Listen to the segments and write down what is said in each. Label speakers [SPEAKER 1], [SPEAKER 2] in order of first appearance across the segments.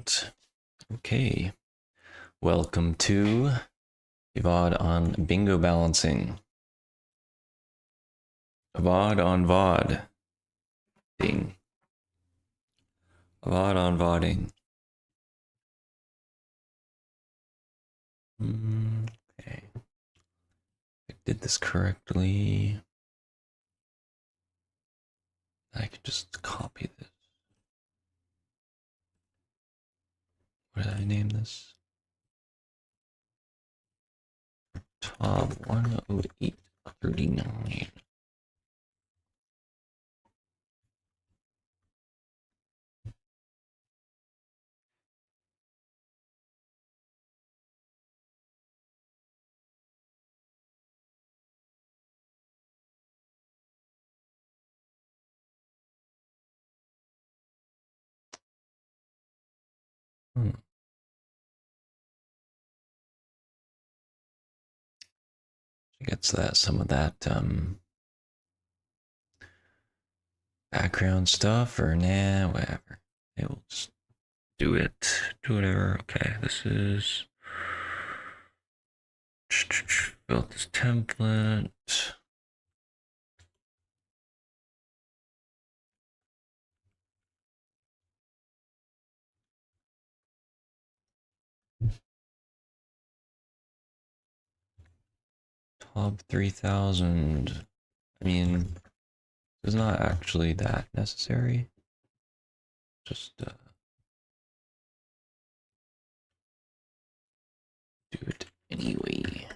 [SPEAKER 1] Excellent. Okay. Welcome to VOD on bingo balancing. VOD on VOD. Ding. VOD on VODing. Okay. I did this correctly. I could just copy this. What did I name this? Top 10839. Gets that some of that background stuff, or nah, whatever. It will just do it. Do whatever. Okay, this is built this template. Top 3000. I mean, it's not actually that necessary. Just do it anyway.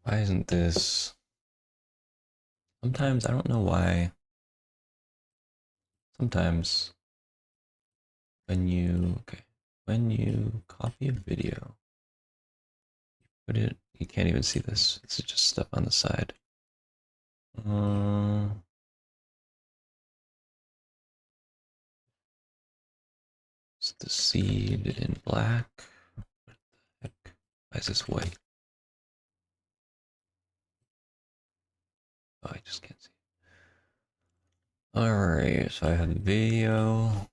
[SPEAKER 1] Why isn't this? Sometimes I don't know why. Sometimes when you copy a video, put it. You can't even see this. This is just stuff on the side. It's the seed in black. What the heck? Why is this white? Oh, I just can't see. Alright, so I have the video.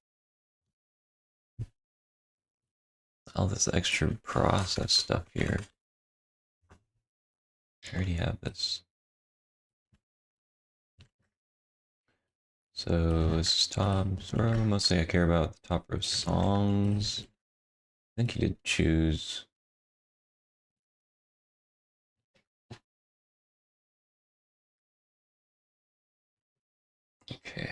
[SPEAKER 1] All this extra process stuff here. I already have this. So this is top row. Mostly I care about the top row songs. I think you could choose. Okay.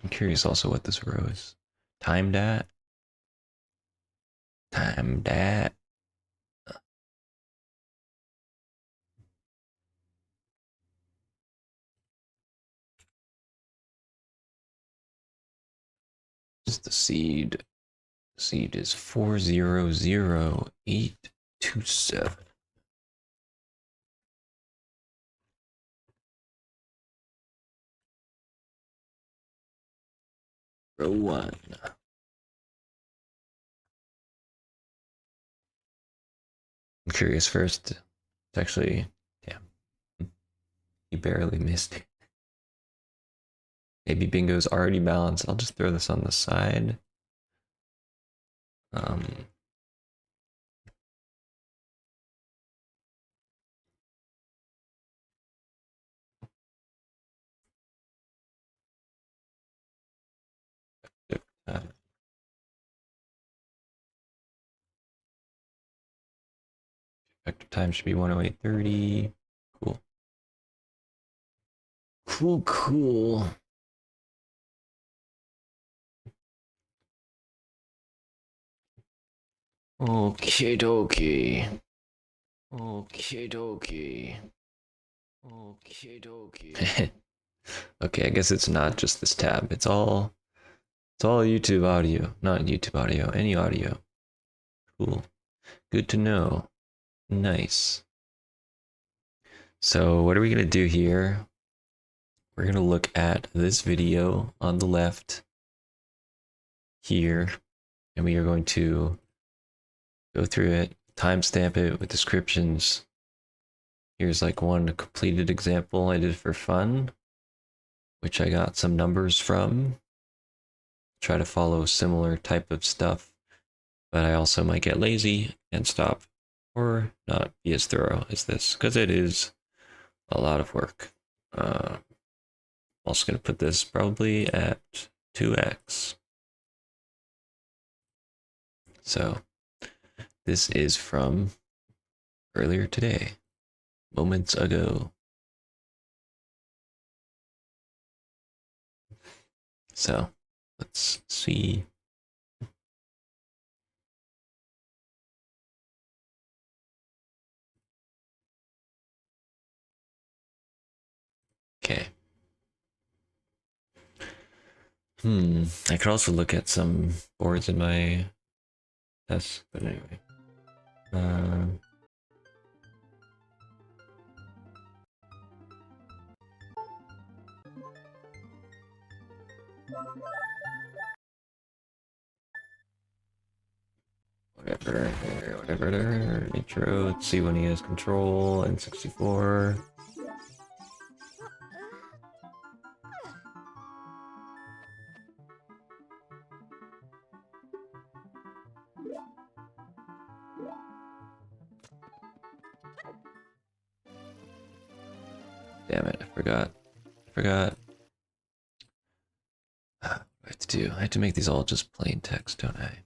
[SPEAKER 1] I'm curious also what this row is. Timed at. Timed at. Just the seed. Seed is 400827. Row 1. I'm curious first. It's actually, damn. You barely missed it. Maybe bingo's already balanced. I'll just throw this on the side. Effective time should be 108:30. Cool. Cool. Okay dokie. Okay, I guess it's not just this tab. It's all It's all YouTube audio, not YouTube audio, any audio. Cool. Good to know. Nice. So what are we gonna do here? We're gonna look at this video on the left here, and we are going to go through it, timestamp it with descriptions. Here's like one completed example I did for fun, which I got some numbers from. Try to follow similar type of stuff, but I also might get lazy and stop or not be as thorough as this because it is a lot of work. I'm also going to put this probably at 2x. So this is from earlier today, moments ago. So let's see. Okay. I could also look at some boards in my desk, but anyway. Whatever. Intro. Let's see when he has control. N64. Damn it! I forgot. What do I have to do? I have to make these all just plain text, don't I?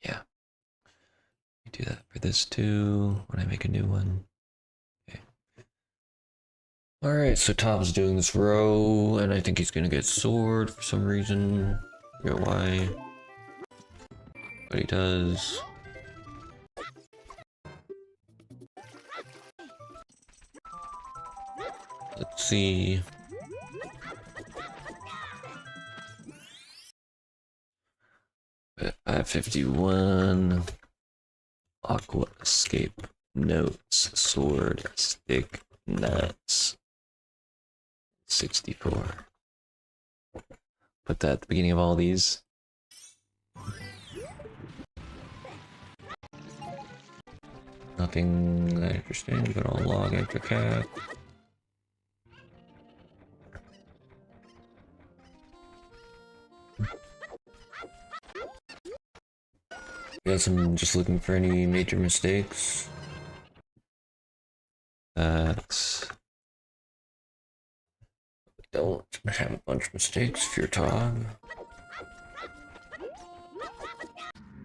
[SPEAKER 1] Yeah. I do that for this too when I make a new one. Okay. Alright, so Tom's doing this row, and I think he's gonna get sword for some reason. I forget why. But he does. Let's see. At 551. Aqua escape. Notes. Sword. Stick. Nuts. 64. Put that at the beginning of all these. Nothing that interesting, but I'll log enter cat. Guess I'm just looking for any major mistakes. That don't have a bunch of mistakes. Fear Tog.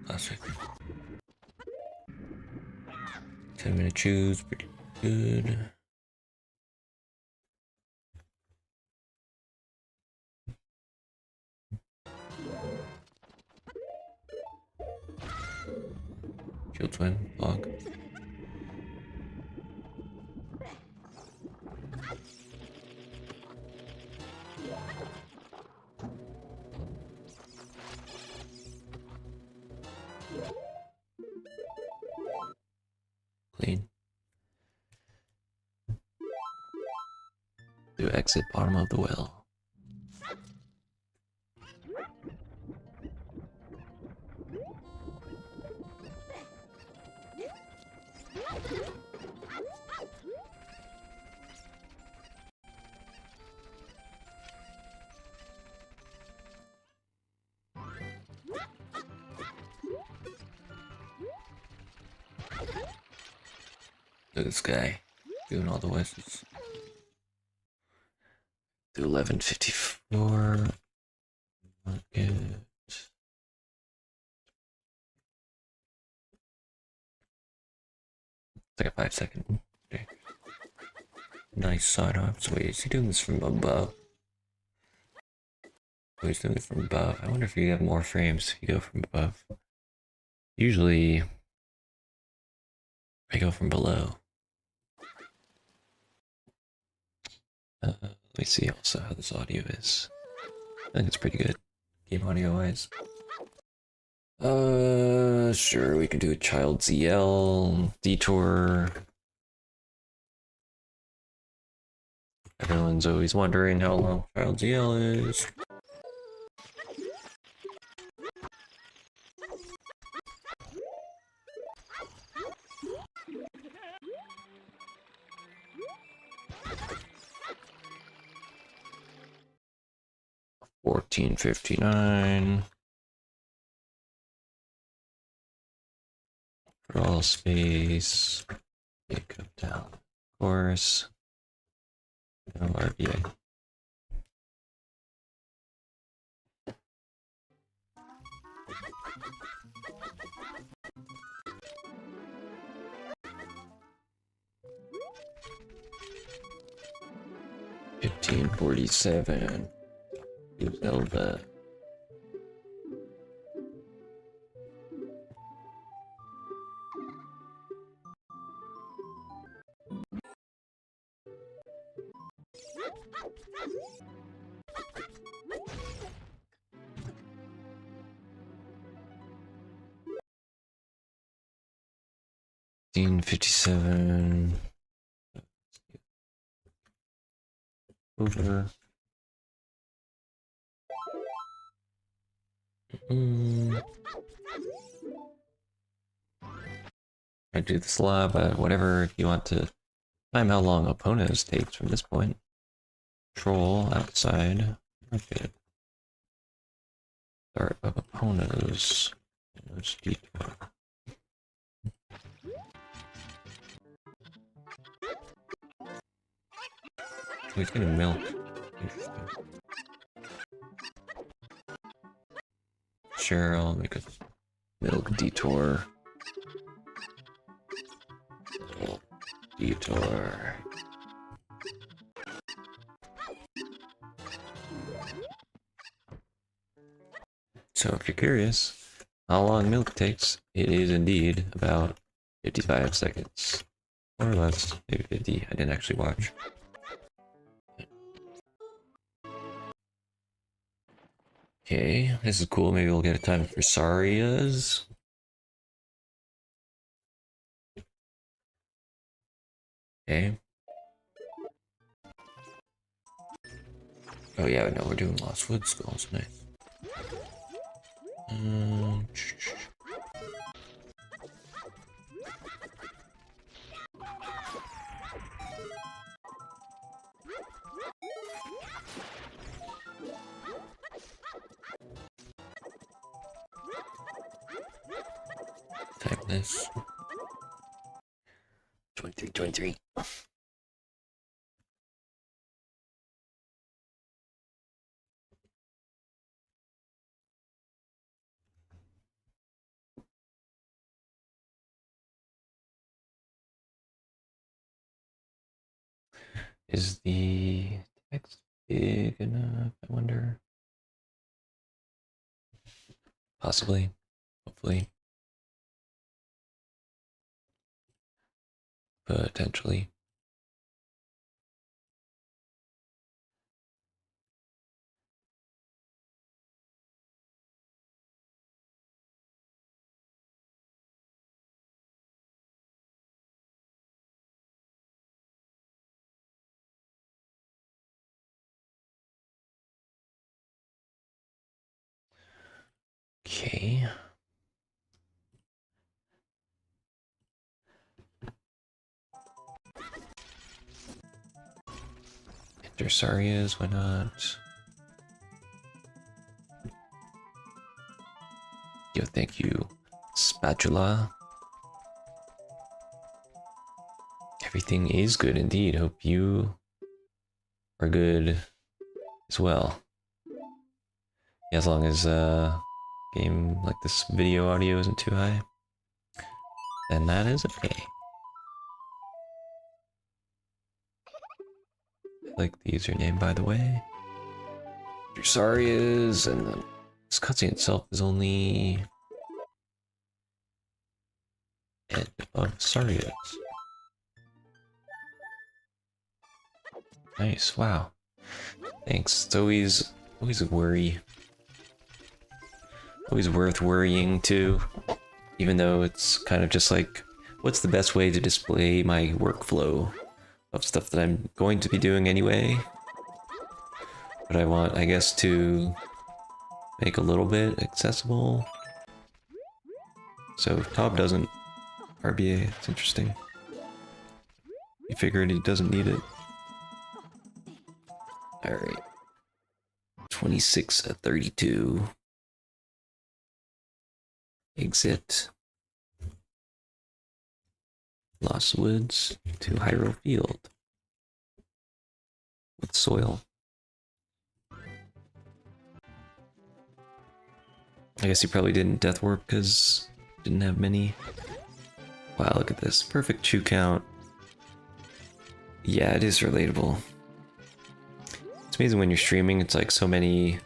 [SPEAKER 1] Classic. 10-minute choose, pretty good. Shield twin, log. Clean. Do exit bottom of the well. Look at this guy doing all the wishes. Do 1154. Not good. It's like a 5-second. Okay. Nice side ups. Wait, is he doing this from above? Oh, he's doing it from above. I wonder if you have more frames if you go from above. Usually, I go from below. Let me see also how this audio is. I think it's pretty good, game audio wise. Sure, we can do a child ZL, detour. Everyone's always wondering how long child ZL is. $14.59. Crawl space. Pick up down. Of course. No RBA. $15.47. Zelda. $15.57. Over. I do this a lot, but whatever, if you want to time how long opponents takes from this point. Control outside. Okay. Start of opponents. Let's detour. Oh, he's getting milk. Interesting. Sure, I'll make a milk detour. Detour. So if you're curious how long milk takes, it is indeed about 55 seconds. Or less, maybe 50. I didn't actually watch. Okay, this is cool. Maybe we'll get a time for Sarias. Okay. Oh yeah, no, we're doing Lost Wood Skulls. Nice. Type this. 23. Is the text big enough? I wonder. Possibly. Hopefully. Potentially. Okay. Enter Sarias, why not? Yo, thank you. Spatula. Everything is good indeed. Hope you are good as well. Yeah, as long as game like this video audio isn't too high, then that is okay. I like the username, by the way. Drusarias, and then this cutscene itself is only end of Sarias. Nice. Wow. Thanks. It's always a worry. Always worth worrying too. Even though it's kind of just like, what's the best way to display my workflow of stuff that I'm going to be doing anyway? But I want, I guess, to make a little bit accessible. So if Top doesn't RBA, it's interesting. He figured he doesn't need it. Alright. 26-32. Exit. Lost Woods to Hyrule Field. With soil. I guess he probably didn't death warp because didn't have many. Wow, look at this. Perfect chew count. Yeah, it is relatable. It's amazing when you're streaming, it's like so many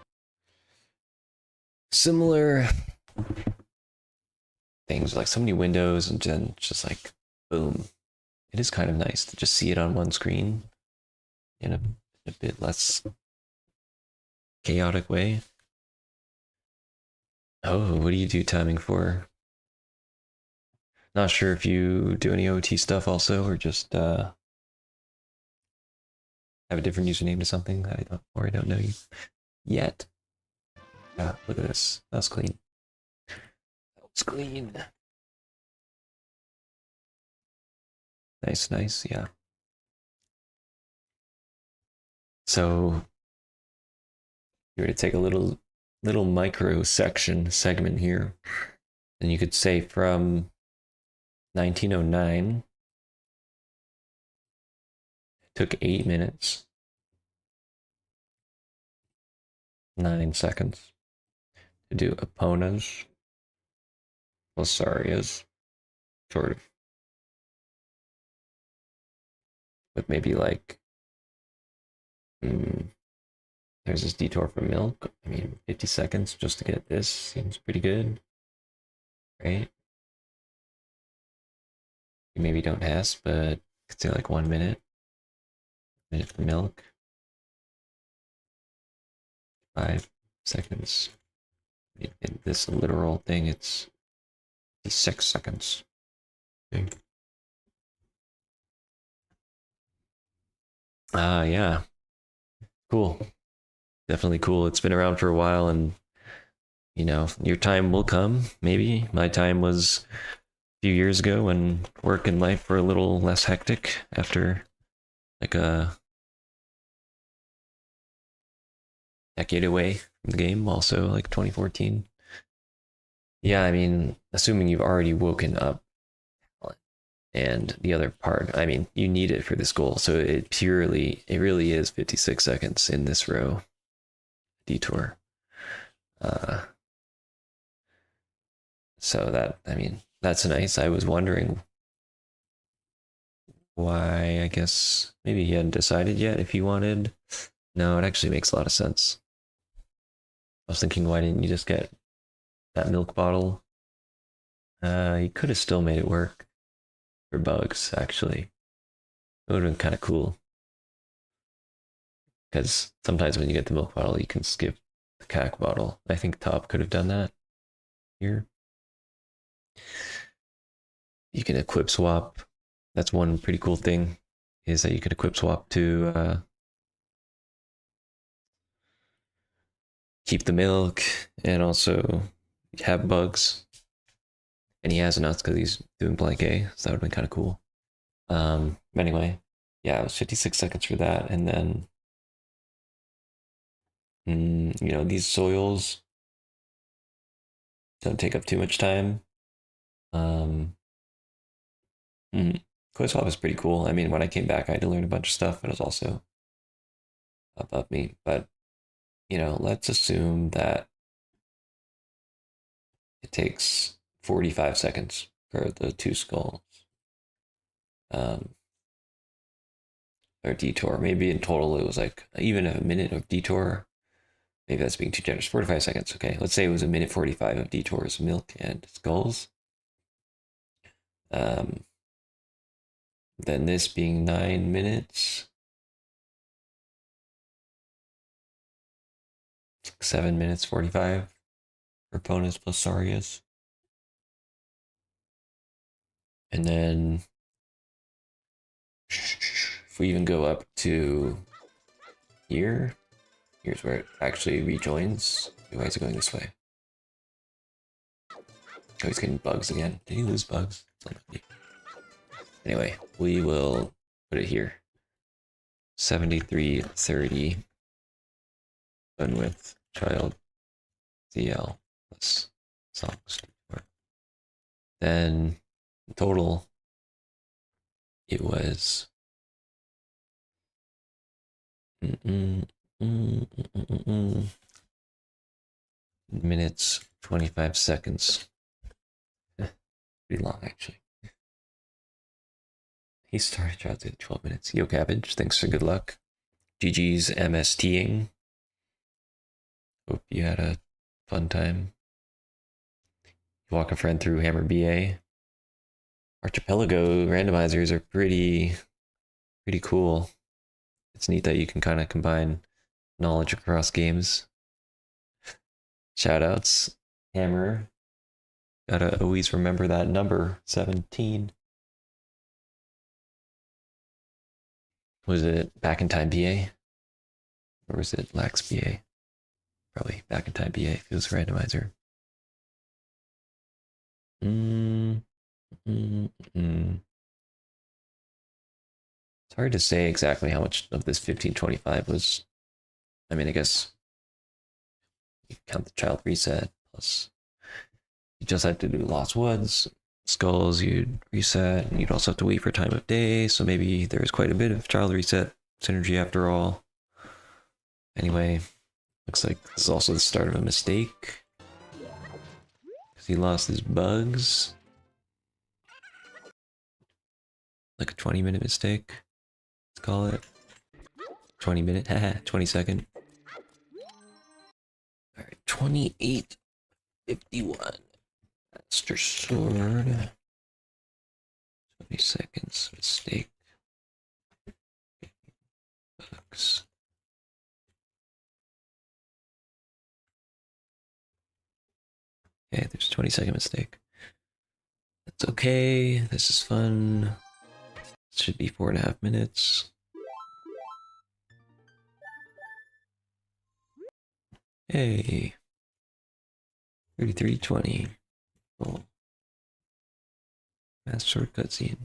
[SPEAKER 1] similar things, like so many windows, and then just like, boom. It is kind of nice to just see it on one screen in a bit less chaotic way. Oh, what do you do timing for? Not sure if you do any OT stuff also, or just have a different username to something that I don't know you yet. Yeah, look at this. That was clean. That was clean. Nice, nice, yeah. So you're gonna take a little micro segment here, and you could say from 1909 took 8 minutes 9 seconds to do Epona's Losaria's, sort of, with maybe like there's this detour for milk. I mean, 50 seconds just to get this seems pretty good, right? You maybe don't ask, but could say like 1 minute. Minute for milk. 5 seconds. In this literal thing, it's 6 seconds. Okay. Yeah. Cool. Definitely cool. It's been around for a while, and you know, your time will come, maybe. My time was a few years ago when work and life were a little less hectic after like a decade away from the game, also like 2014. Yeah, I mean, assuming you've already woken up, and the other part, I mean, you need it for this goal, so it really is 56 seconds in this row detour. So that, I mean, that's nice. I was wondering why, I guess maybe he hadn't decided yet if he wanted. No, it actually makes a lot of sense. I was thinking, why didn't you just get that milk bottle? You could have still made it work for bugs, actually. It would have been kind of cool. Because sometimes when you get the milk bottle, you can skip the cac bottle. I think Top could have done that here. You can equip swap. That's one pretty cool thing, is that you can equip swap to keep the milk and also have bugs. And he has nuts because he's doing blank A, so that would have been kind of cool. Anyway, yeah, it was 56 seconds for that, and then you know, these soils don't take up too much time. Quiz swap is pretty cool. I mean, when I came back, I had to learn a bunch of stuff, and it was also above me. But you know, let's assume that it takes 45 seconds for the 2 skulls. Or detour. Maybe in total it was like even a minute of detour. Maybe that's being too generous. 45 seconds. Okay, let's say it was a minute 45 of detours, milk and skulls. Then this being 9 minutes. 7 minutes 45 for bonus plus Sarias. And then if we even go up to here, here's where it actually rejoins. Why is it going this way? Oh, he's getting bugs again. Did he lose bugs? Anyway, we will put it here. 7330. Done with child CL plus songs. Then total, it was minutes 25 seconds. Pretty long, actually. He started out at 12 minutes. Yo, Cabbage, thanks for good luck. GG's MSTing. Hope you had a fun time. Walk a friend through Hammer BA. Archipelago randomizers are pretty cool. It's neat that you can kind of combine knowledge across games. Shoutouts, Hammer. Gotta always remember that number, 17. Was it Back in Time BA? Or was it Lax BA? Probably Back in Time BA if it was a randomizer. It's hard to say exactly how much of this 1525 was. I mean, I guess you count the child reset, plus you just have to do Lost Woods, Skulls, you'd reset, and you'd also have to wait for time of day, so maybe there's quite a bit of child reset synergy after all. Anyway, looks like this is also the start of a mistake, because he lost his bugs. Like a 20-minute mistake, let's call it. 20-minute, haha, 20-second. Alright, 28:51. Master Sword. 20 seconds, mistake. Bugs. Okay, there's a 20-second mistake. That's okay, this is fun. It should be 4.5 minutes. Hey. 33:20. Cool. Master Sword cutscene.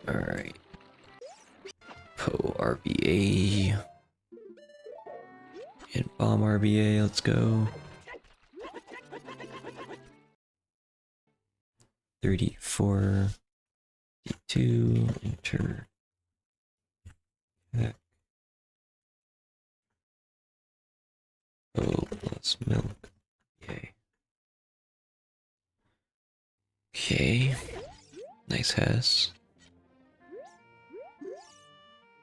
[SPEAKER 1] Alright. Po RBA. And bomb RBA, let's go. 34. 52. Enter. Heck. Oh, plus milk. Yay. Okay. Nice Hess.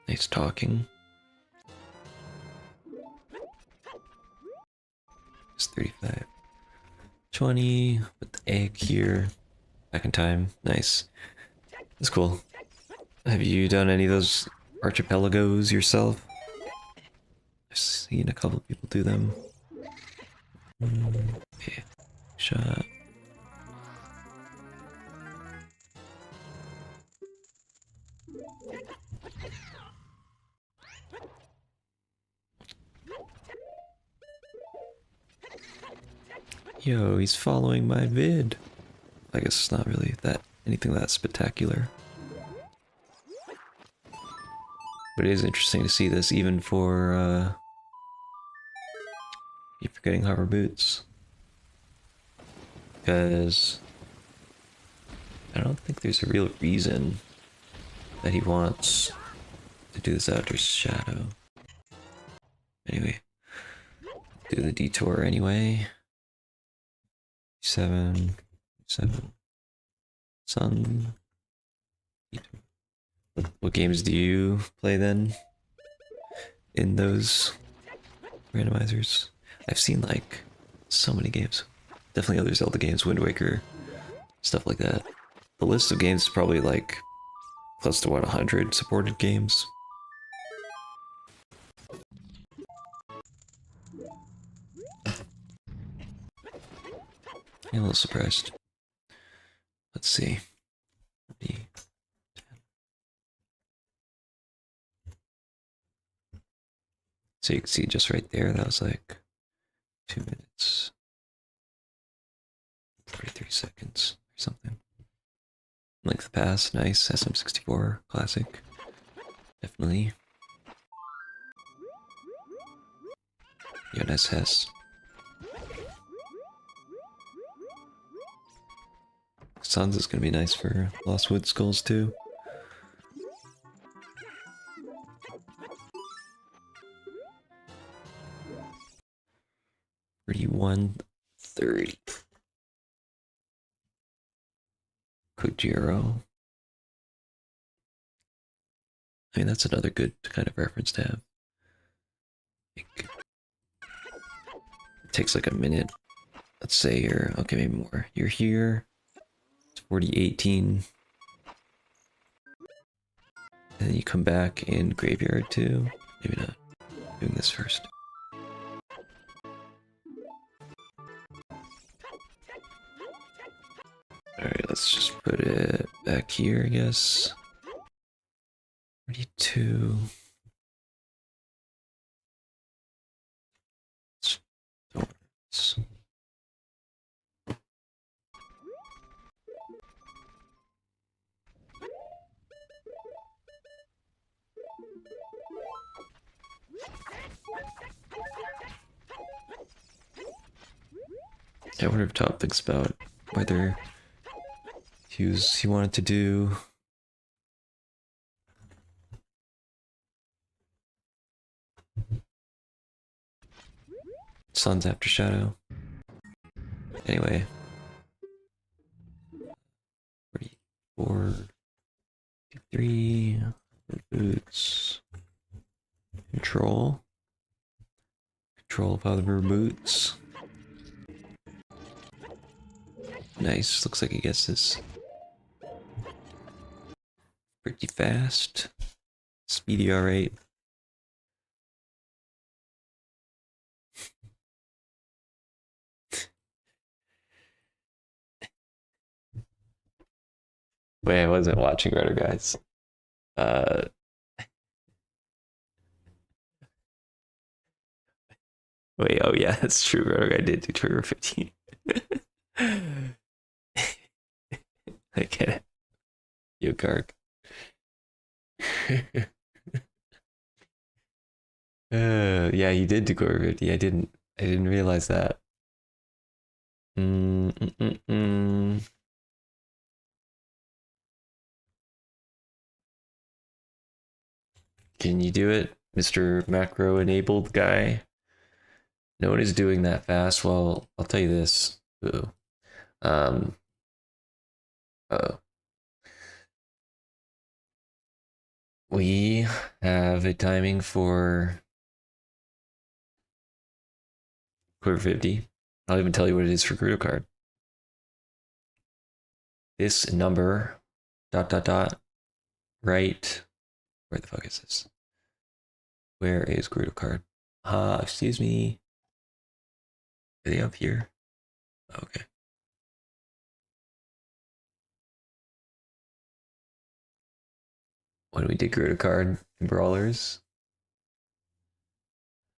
[SPEAKER 1] Nice talking. It's 35. 20 with the egg here. Back in time. Nice. That's cool. Have you done any of those archipelagos yourself? I've seen a couple people do them. Okay. Shot. Yo, he's following my vid. I guess it's not really anything that spectacular. But it is interesting to see this even for keep forgetting hover boots. Because I don't think there's a real reason that he wants to do this after Shadow. Anyway, do the detour anyway. 7, Sun. What games do you play then? In those randomizers? I've seen like so many games. definitely other Zelda games, Wind Waker, stuff like that. The list of games is probably like close to what, 100 supported games. I'm a little surprised. Let's see. So you can see just right there, that was like 2 minutes, 43 seconds or something. Length of pass, nice. SM64, classic. Definitely. Jonas has. Suns is gonna be nice for Lost Wood Skulls too. $31.30. Kojiro. I mean, that's another good kind of reference to have. It takes like a minute. Let's say you're, okay, maybe more. You're here. It's 4018. And then you come back in Graveyard too. Maybe not. Doing this first. Alright, let's just put it back here, I guess. 42. Storms. I wonder if Top thinks about whether he wanted to do Suns After Shadow. Anyway. 44, 53, boots, control of other boots. Nice, looks like he gets this pretty fast. Speedy R8. Wait, I wasn't watching Roto Guys. Wait, oh yeah, that's true. Roto Guy did do Trigger 15. I get it. Yo, Kark. Yeah, he did do Core 50. I didn't realize that. Mm, mm, mm, mm. Can you do it, Mr. Macro enabled guy? No one is doing that fast. Well, I'll tell you this. Ooh. Oh. We have a timing for Core 50. I'll even tell you what it is for Grudo card. This number, dot, dot, dot, right. Where the fuck is this? Where is Grudo card? Excuse me. Are they up here? Okay. When we did Grudo card in Brawlers.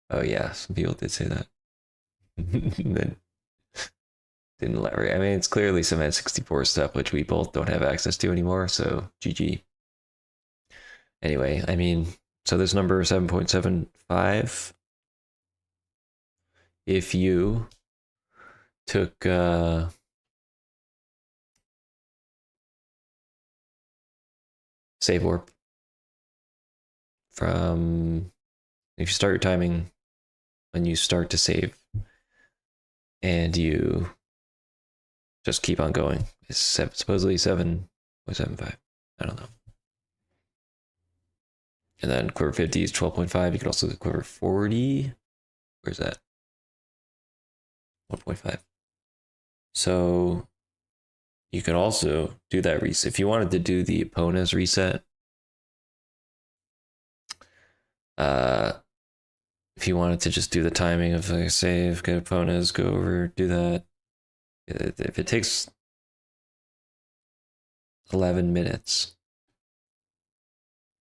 [SPEAKER 1] Oh yeah, some people did say that. Then didn't elaborate. I mean, it's clearly some N64 stuff, which we both don't have access to anymore, so GG. Anyway, I mean, so this number 7.75, if you took save warp from, if you start your timing when you start to save and you just keep on going, it's supposedly 7.75. I don't know. And then quiver 50 is 12.5. You can also do quiver 40. Where's that? 1.5. So you could also do that reset. If you wanted to do the opponent's reset, if you wanted to just do the timing of like save, get opponents, go over, do that. If it takes 11 minutes,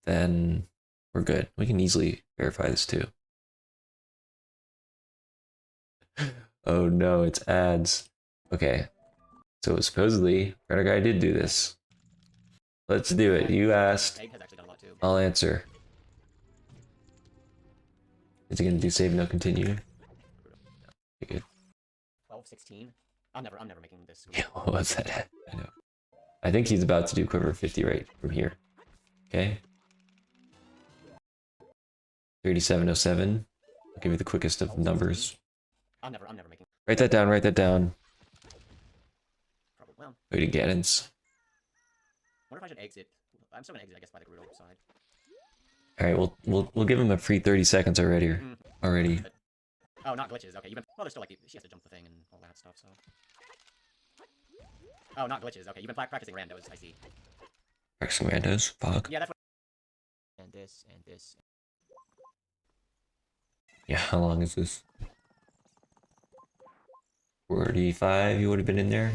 [SPEAKER 1] then we're good. We can easily verify this too. Oh no, it's ads. Okay, so supposedly, Red Guy did do this. Let's do it. You asked, I'll answer. Is he gonna do save no continue? Okay, good.
[SPEAKER 2] 12, 16. I'm never making this.
[SPEAKER 1] Yeah, what was that? I know. I think he's about to do quiver 50 right from here. Okay. 3707. I'll give you the quickest of numbers.
[SPEAKER 2] I'm never making.
[SPEAKER 1] Write that down, write that down.
[SPEAKER 2] Probably, well.
[SPEAKER 1] Go to Gaddens.
[SPEAKER 2] Wonder if I should exit. I'm still gonna exit, I guess, by the Gerudo side.
[SPEAKER 1] Alright, we'll give him a free 30 seconds already. Already.
[SPEAKER 2] Oh, not glitches. Okay, well, there's still like she has to jump the thing and all that stuff. So. Oh, not glitches. Okay, you've been practicing randos. I see.
[SPEAKER 1] Practicing randos. Fuck.
[SPEAKER 2] Yeah, that's what. And this and this.
[SPEAKER 1] Yeah, how long is this? 45. You would have been in there.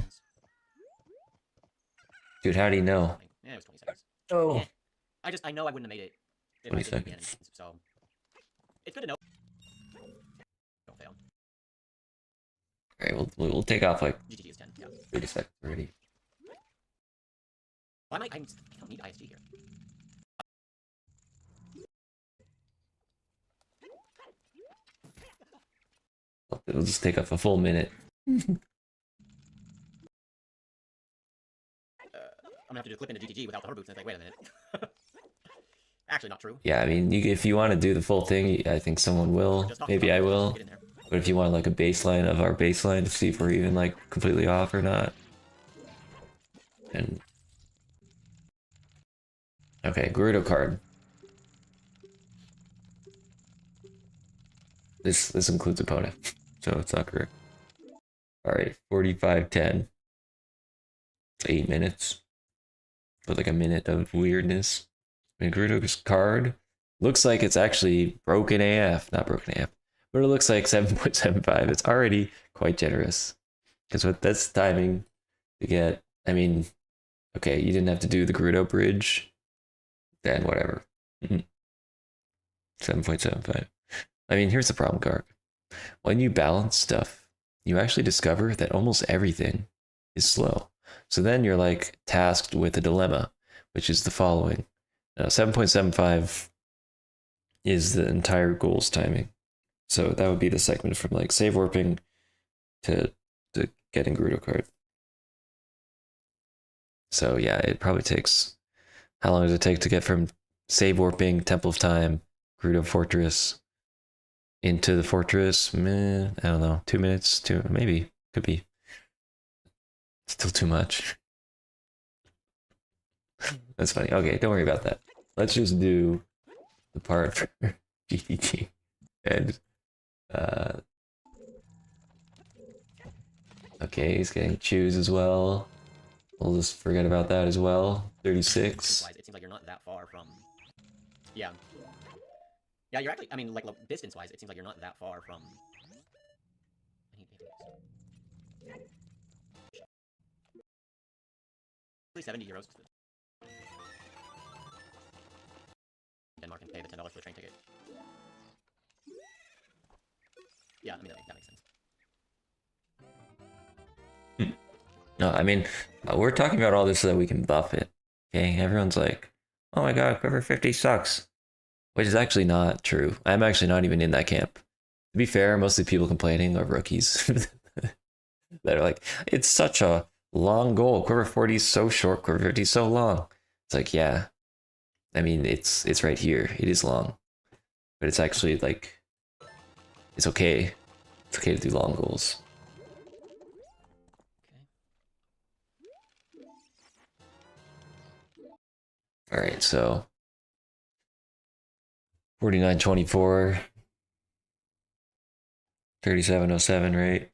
[SPEAKER 1] Dude, how do you know?
[SPEAKER 2] Yeah, it was 20 seconds.
[SPEAKER 1] Oh.
[SPEAKER 2] Yeah. I know I wouldn't have made it.
[SPEAKER 1] 20 seconds.
[SPEAKER 2] So it's good to know. Don't fail.
[SPEAKER 1] Alright, we'll take off like
[SPEAKER 2] GG is 10. Yeah.
[SPEAKER 1] 30 seconds already.
[SPEAKER 2] Why am I don't need ISG here.
[SPEAKER 1] It'll just take up a full minute.
[SPEAKER 2] I'm gonna have to do a clip into GTG without the hover boots, and it's like, wait a minute. Actually, not true.
[SPEAKER 1] Yeah, I mean, if you want to do the full thing, I think someone will. Maybe I will. But if you want like a baseline of our baseline to see if we're even like completely off or not. And okay, Gerudo card. This includes opponent, so it's not correct. All right, 45-10. It's 8 minutes, but like a minute of weirdness. I mean, Gerudo's card looks like it's actually broken AF, not broken AF, but it looks like 7.75. It's already quite generous because with this timing to get, I mean, okay, you didn't have to do the Gerudo bridge, then whatever. 7.75. I mean, here's the problem, Garg. When you balance stuff, you actually discover that almost everything is slow. So then you're like tasked with a dilemma, which is the following. Now, 7.75 is the entire goals timing. So that would be the segment from like save warping to getting Gerudo card. So yeah, it probably takes, how long does it take to get from save warping, Temple of Time, Gerudo Fortress, into the fortress? I don't know, 2 minutes, maybe, could be. Still too much. That's funny. Okay, don't worry about that. Let's just do the part for GTG. And okay, he's getting choose as well. We'll just forget about that as well. 36.
[SPEAKER 2] It seems like you're not that far from. Yeah. Yeah, you're actually. I mean, like distance-wise, it seems like you're not that far from. 70 euros. Denmark can pay the $10 for the train ticket. Yeah, I mean that makes sense.
[SPEAKER 1] No, I mean, we're talking about all this so that we can buff it. Okay, everyone's like, "Oh my god, quiver 50 sucks," which is actually not true. I'm actually not even in that camp. To be fair, most of the people complaining are rookies that are like, "It's such a long goal. Quiver 40 is so short. Quiver 50 is so long." It's like, yeah. I mean, it's right here. It is long, but it's actually like, it's okay. It's okay to do long goals. All right, so 49.24, 37.07, right?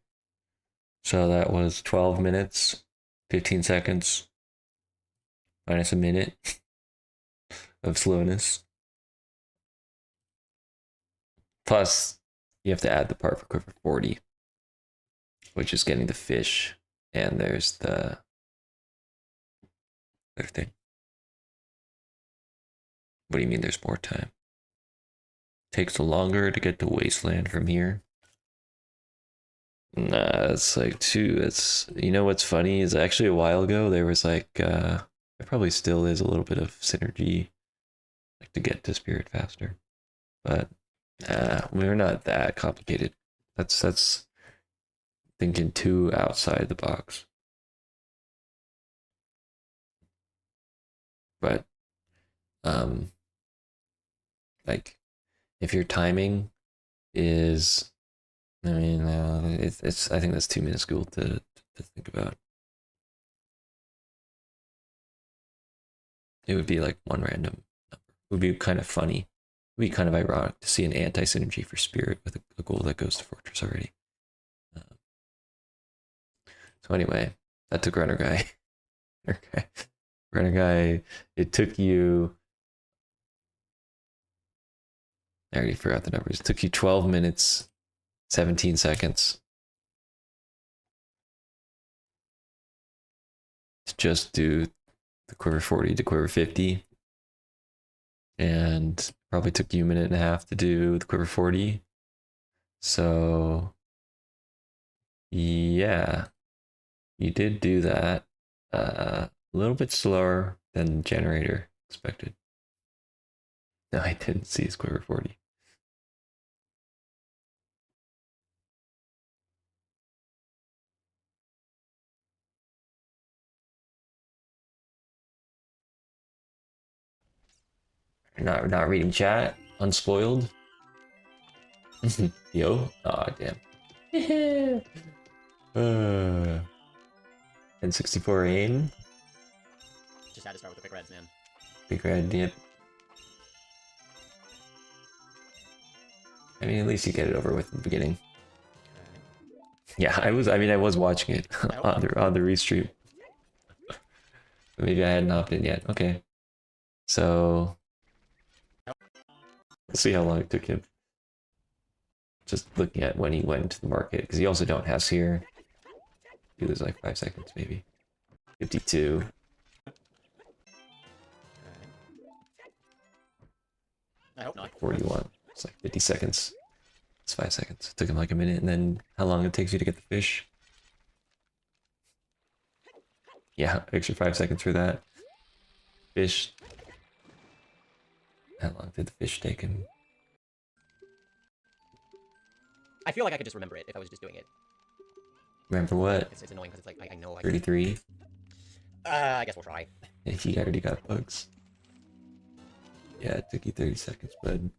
[SPEAKER 1] So that was 12 minutes, 15 seconds, minus a minute of slowness. Plus, you have to add the part for quiver 40, which is getting the fish. And there's the other thing. What do you mean there's more time? Takes longer to get to Wasteland from here. Nah, it's like it's, you know what's funny is actually a while ago there was like, there probably still is a little bit of synergy like to get to Spirit faster. But we're not that complicated. That's thinking too outside the box. But like if your timing is, I mean, it's I think that's too minuscule to think about. It would be like one random number. It would be kind of funny. It would be kind of ironic to see an anti-synergy for Spirit with a goal that goes to Fortress already. So anyway, that took Runner Guy. Okay. Runner Guy, it took you, I already forgot the numbers. It took you 12 minutes, 17 seconds to just do the quiver 40 to quiver 50. And probably took you a minute and a half to do the quiver 40. So, yeah, you did do that. A little bit slower than Generator expected. No, I didn't see his quiver 40. Not reading chat, unspoiled. Yo, oh damn. N64 aim.
[SPEAKER 2] Just had to start with the quick reds, man.
[SPEAKER 1] Big red, yep. I mean, at least you get it over with in the beginning. Yeah, I was watching it on the restream. But maybe I hadn't opted in yet. Okay. So let's see how long it took him. Just looking at when he went to the market, because you also don't have here. He was like 5 seconds, maybe. 52.
[SPEAKER 2] I hope not.
[SPEAKER 1] 41. It's like 50 seconds. It's 5 seconds. It took him like a minute, and then how long it takes you to get the fish? Yeah, extra 5 seconds for that. Fish. How long did the fish take him?
[SPEAKER 2] I feel like I could just remember it if I was just doing it.
[SPEAKER 1] Remember what?
[SPEAKER 2] It's annoying because it's like I know.
[SPEAKER 1] 33.
[SPEAKER 2] I guess we'll try.
[SPEAKER 1] Yeah, he already got bugs. Yeah, it took you 30 seconds, bud.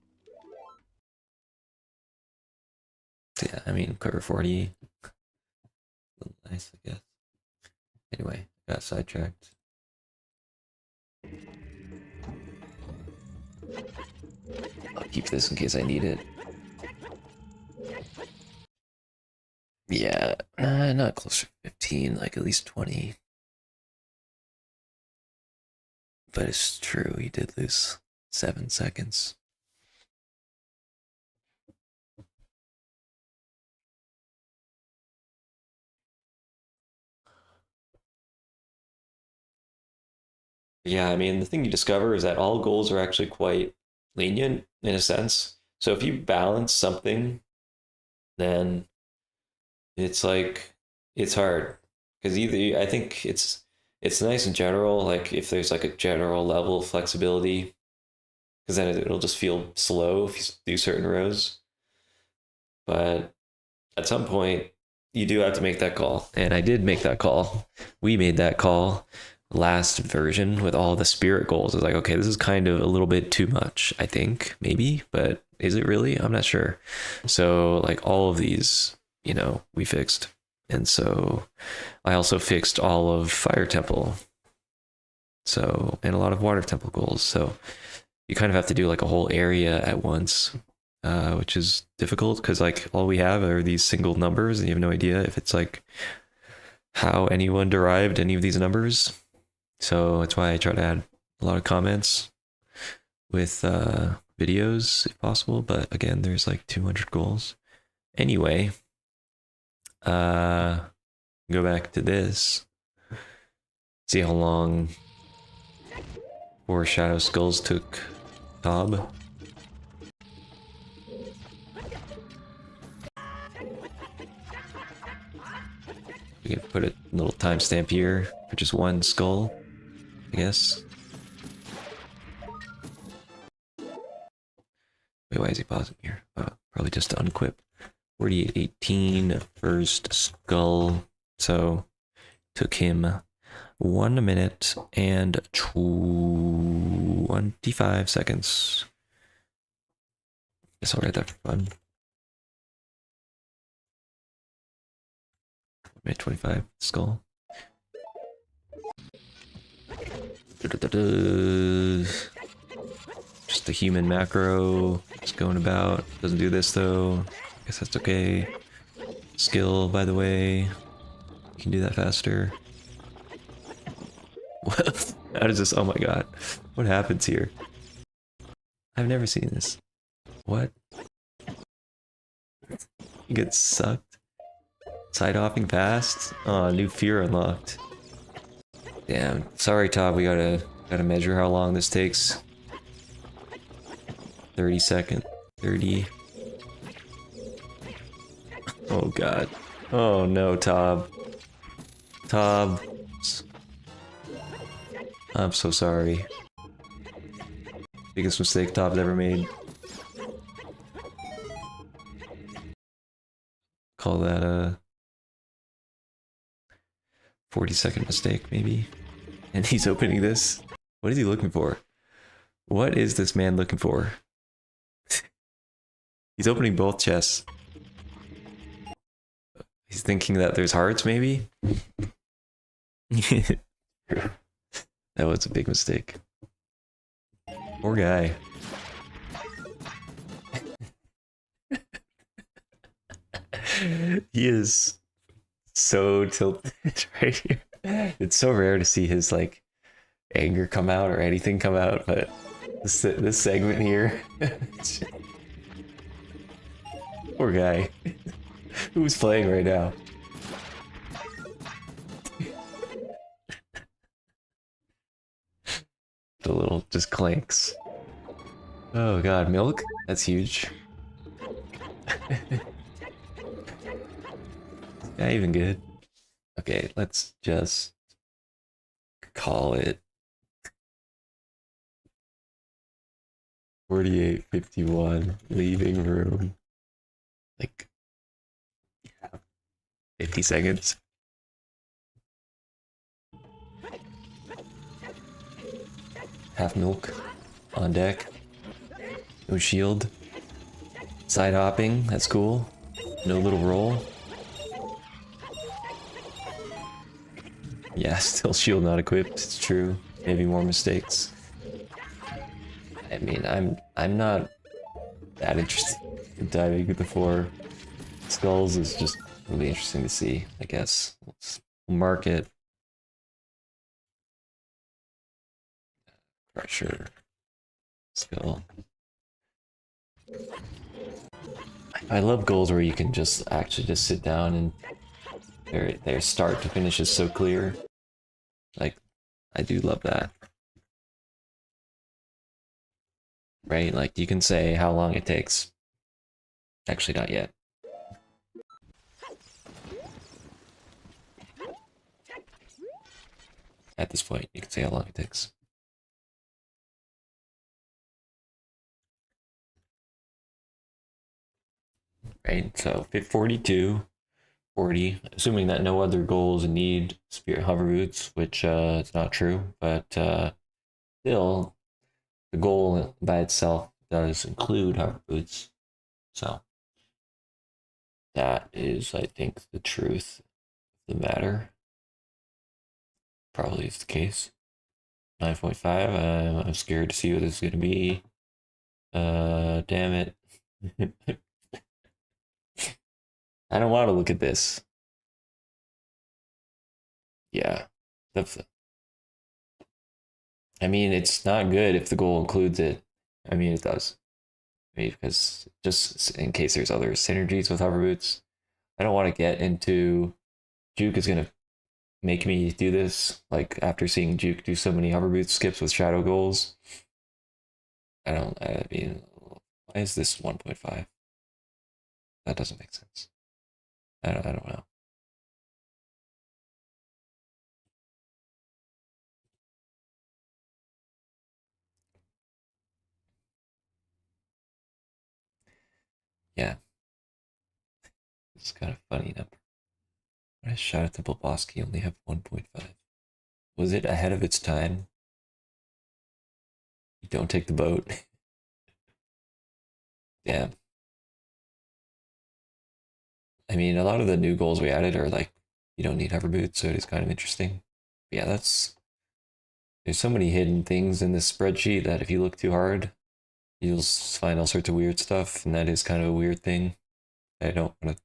[SPEAKER 1] So yeah, I mean, quiver 40. Nice, I guess. Anyway, got sidetracked. I'll keep this in case I need it. Yeah, not close to 15, like at least 20. But it's true, he did lose 7 seconds. Yeah, I mean, the thing you discover is that all goals are actually quite lenient in a sense. So if you balance something, then it's like it's hard because either I think it's nice in general, like if there's like a general level of flexibility, because then it'll just feel slow if you do certain rows. But at some point, you do have to make that call, and I did make that call. We made that call last version with all the spirit goals. It's like, okay, this is kind of a little bit too much, I think, maybe, but is it really? I'm not sure. So like all of these, you know, we fixed. And so I also fixed all of Fire Temple. So, and a lot of Water Temple goals. So you kind of have to do like a whole area at once. which is difficult because like all we have are these single numbers, and you have no idea if it's like how anyone derived any of these numbers. So that's why I try to add a lot of comments with videos if possible. But again, there's like 200 goals. Anyway, go back to this. See how long 4 Shadow Skulls took Tob. We can put a little timestamp here for just 1 skull, I guess. Wait, why is he pausing here? Probably just to unequip. 4818, first skull. So, took him 1 minute and 25 seconds. Guess I'll write that for fun. 1 minute 25, skull. Just a human macro. Just going about. Doesn't do this though. Guess that's okay. Skill, by the way. You can do that faster. What? How does this? Oh my god. What happens here? I've never seen this. What? You get sucked? Side hopping past? Oh, new fear unlocked. Damn. Sorry, Todd. We gotta measure how long this takes. 30 second. 30. Oh god. Oh no, Tob. Tob. I'm so sorry. Biggest mistake Tob's ever made. Call that a 40-second mistake, maybe. And he's opening this. What is he looking for? What is this man looking for? He's opening both chests. He's thinking that there's hearts, maybe? That was a big mistake. Poor guy. He is so tilted right here. It's so rare to see his like anger come out or anything come out, but this segment here. Poor guy. Who's playing right now? The little just clanks. Oh god, milk? That's huge. Yeah, even good. Okay, let's just call it 48:51, leaving room. Like 50 seconds. Half milk on deck. No shield. Side hopping, that's cool. No little roll. Yeah, still shield not equipped, it's true. Maybe more mistakes. I mean, I'm not that interested in diving into the 4 skulls. Is just really interesting to see, I guess. We'll mark it. Pressure. Skull. I love goals where you can just actually just sit down and their start to finish is so clear. Like, I do love that. Right? Like, you can say how long it takes. Actually, not yet. At this point, you can say how long it takes. Right? So, 42. 40, assuming that no other goals need spirit hover boots, which it's not true, but still the goal by itself does include hover boots. So that is, I think, the truth of the matter. Probably is the case. 9.5, I'm scared to see what this is going to be. Damn it. I don't want to look at this. Yeah. I mean, it's not good if the goal includes it. I mean, it does. I mean, because just in case there's other synergies with hover boots, I don't want to get into Juke is gonna make me do this. Like after seeing Juke do so many hover boot skips with shadow goals, I don't. I mean, why is this 1.5? That doesn't make sense. I don't know. Yeah, it's kind of funny number. Why does Shadow Temple Bosky only have 1.5? Was it ahead of its time? You don't take the boat. Damn. I mean, a lot of the new goals we added are like you don't need hover boots, so it is kind of interesting. But yeah, there's so many hidden things in this spreadsheet that if you look too hard, you'll find all sorts of weird stuff, and that is kind of a weird thing. I don't want to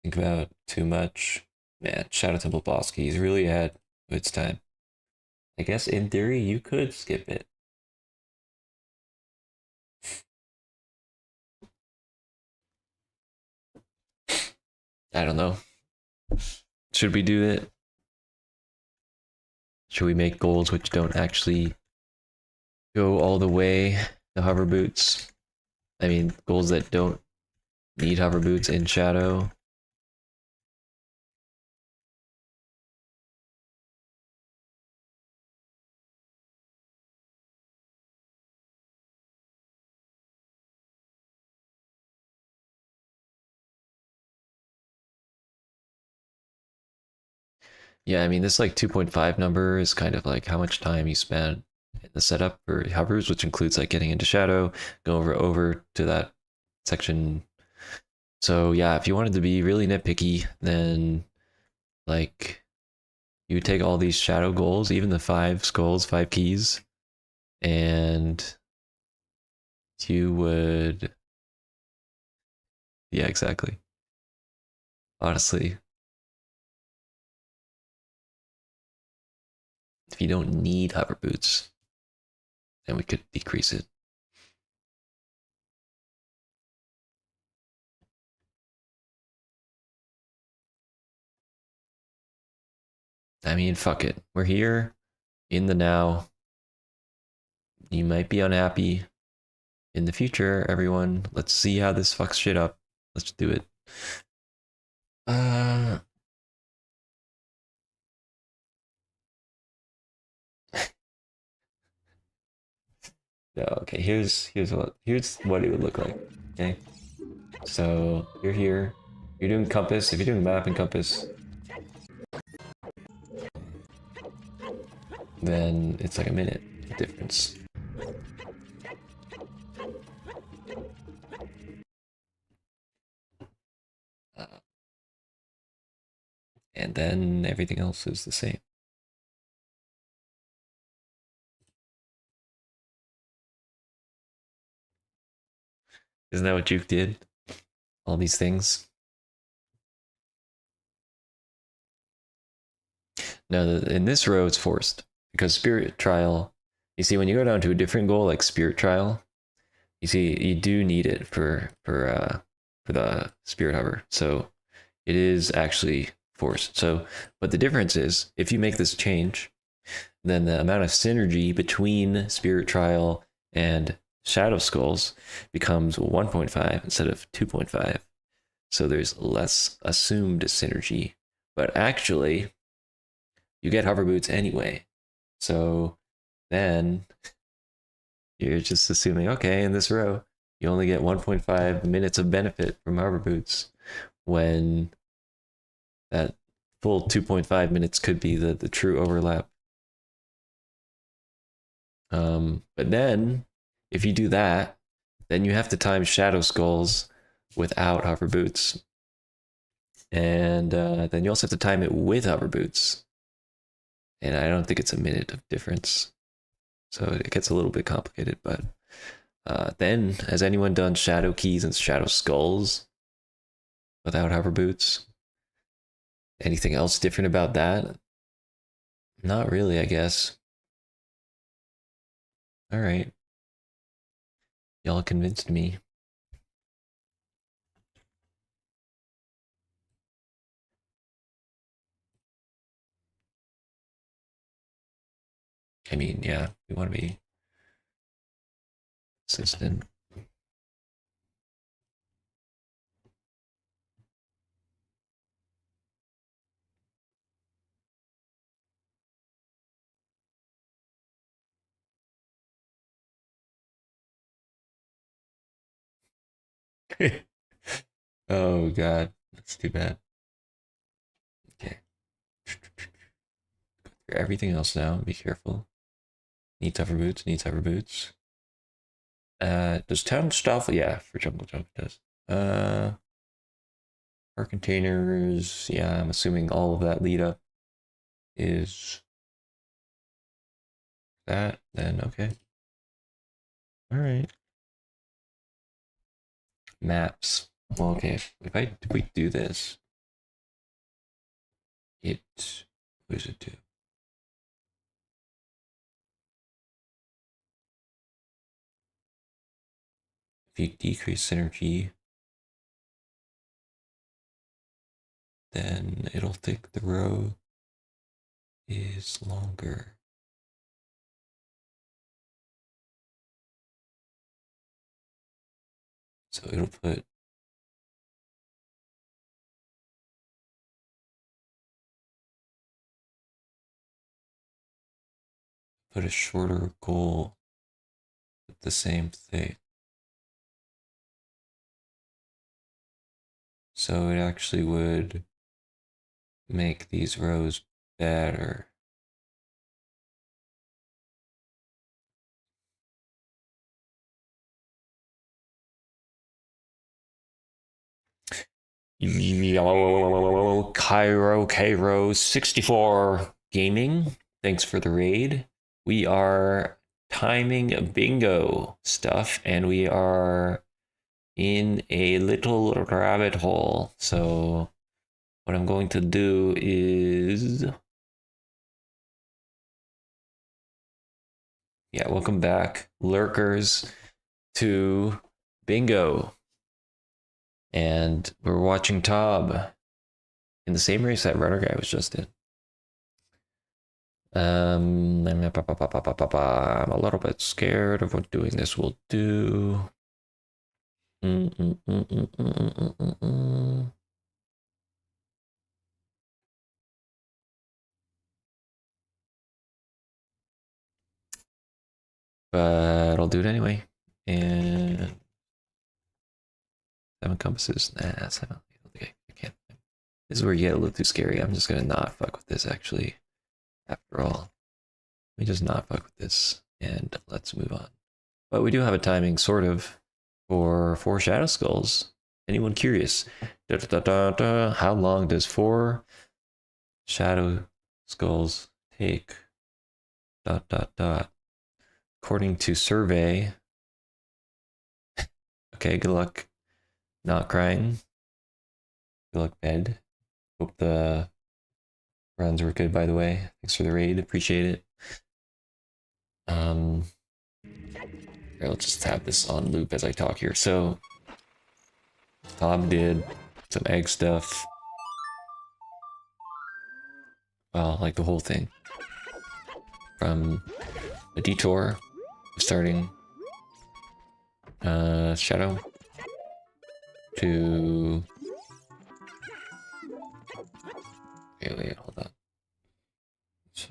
[SPEAKER 1] think about too much. Man, Shadow Temple Bosky is really ahead of its time. I guess in theory you could skip it. I don't know. Should we do it? Should we make goals which don't actually go all the way to hover boots? I mean, goals that don't need hover boots in shadow. Yeah, I mean, this like 2.5 number is kind of like how much time you spend in the setup for hovers, which includes like getting into shadow, go over to that section. So yeah, if you wanted to be really nitpicky, then like you would take all these shadow goals, even the 5 skulls, 5 keys, and you would, yeah, exactly. Honestly, if you don't need hover boots, then we could decrease it. I mean, fuck it. We're here in the now. You might be unhappy in the future, everyone. Let's see how this fucks shit up. Let's do it. Uh no, okay, here's what it would look like. Okay. So you're here. You're doing compass. If you're doing map and compass, then it's like a minute difference. Uh, and then everything else is the same. Isn't that what Juke did? All these things. No, in this row it's forced because Spirit Trial. You see, when you go down to a different goal like Spirit Trial, you see you do need it for the Spirit Hover. So it is actually forced. So, but the difference is if you make this change, then the amount of synergy between Spirit Trial and Shadow Skulls becomes 1.5 instead of 2.5. So there's less assumed synergy, but actually you get hover boots anyway. So then you're just assuming, okay, in this row, you only get 1.5 minutes of benefit from hover boots when that full 2.5 minutes could be the true overlap. But then if you do that, then you have to time Shadow Skulls without hover boots. And then you also have to time it with hover boots. And I don't think it's a minute of difference. So it gets a little bit complicated, but Then, has anyone done Shadow Keys and Shadow Skulls without hover boots? Anything else different about that? Not really, I guess. All right. Y'all convinced me. I mean, yeah, we want to be consistent. Oh god, that's too bad. Okay. Everything else now, be careful. Need tougher boots, need tougher boots. Does town stuff? Yeah, for jungle jump it does. Our containers, yeah, I'm assuming all of that lead up is that, then okay. Alright. Maps. Well, okay, if we do this, what does it do? If you decrease synergy, then it'll think the row is longer. So it'll put a shorter goal with the same thing. So it actually would make these rows better. Cairo 64 Gaming, thanks for the raid. We are timing bingo stuff and we are in a little rabbit hole. So what I'm going to do is, yeah, welcome back, lurkers, to bingo. And we're watching Tob in the same race that runner guy was just in. I'm a little bit scared of what doing this will do. But I'll do it anyway. And 7 compasses. Nah, 7. Okay, I can't. This is where you get a little too scary. I'm just gonna not fuck with this actually. After all, let me just not fuck with this and let's move on. But we do have a timing, sort of, for 4 Shadow Skulls. Anyone curious? How long does 4 Shadow Skulls take? According to survey. Okay, good luck not crying. Good luck, bed. Hope the runs were good, by the way. Thanks for the raid, appreciate it. Here, let's just have this on loop as I talk here. So, Tom did some egg stuff. Well, like the whole thing. From a detour, starting Shadow, to... Okay, wait, hold on. So...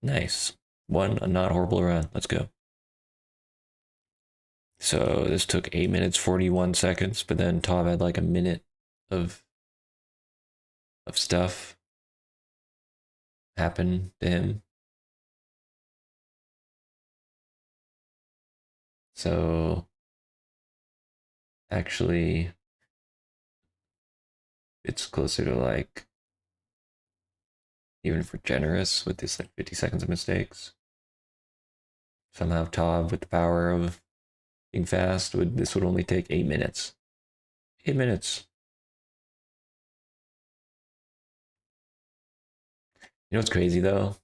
[SPEAKER 1] Nice. One not horrible run. Let's go. So this took 8 minutes 41 seconds, but then Tom had like a minute of stuff happen to him. So actually it's closer to like, even for generous with this like 50 seconds of mistakes. somehow Tob with the power of being fast this would only take 8 minutes. 8 minutes. You know what's crazy though?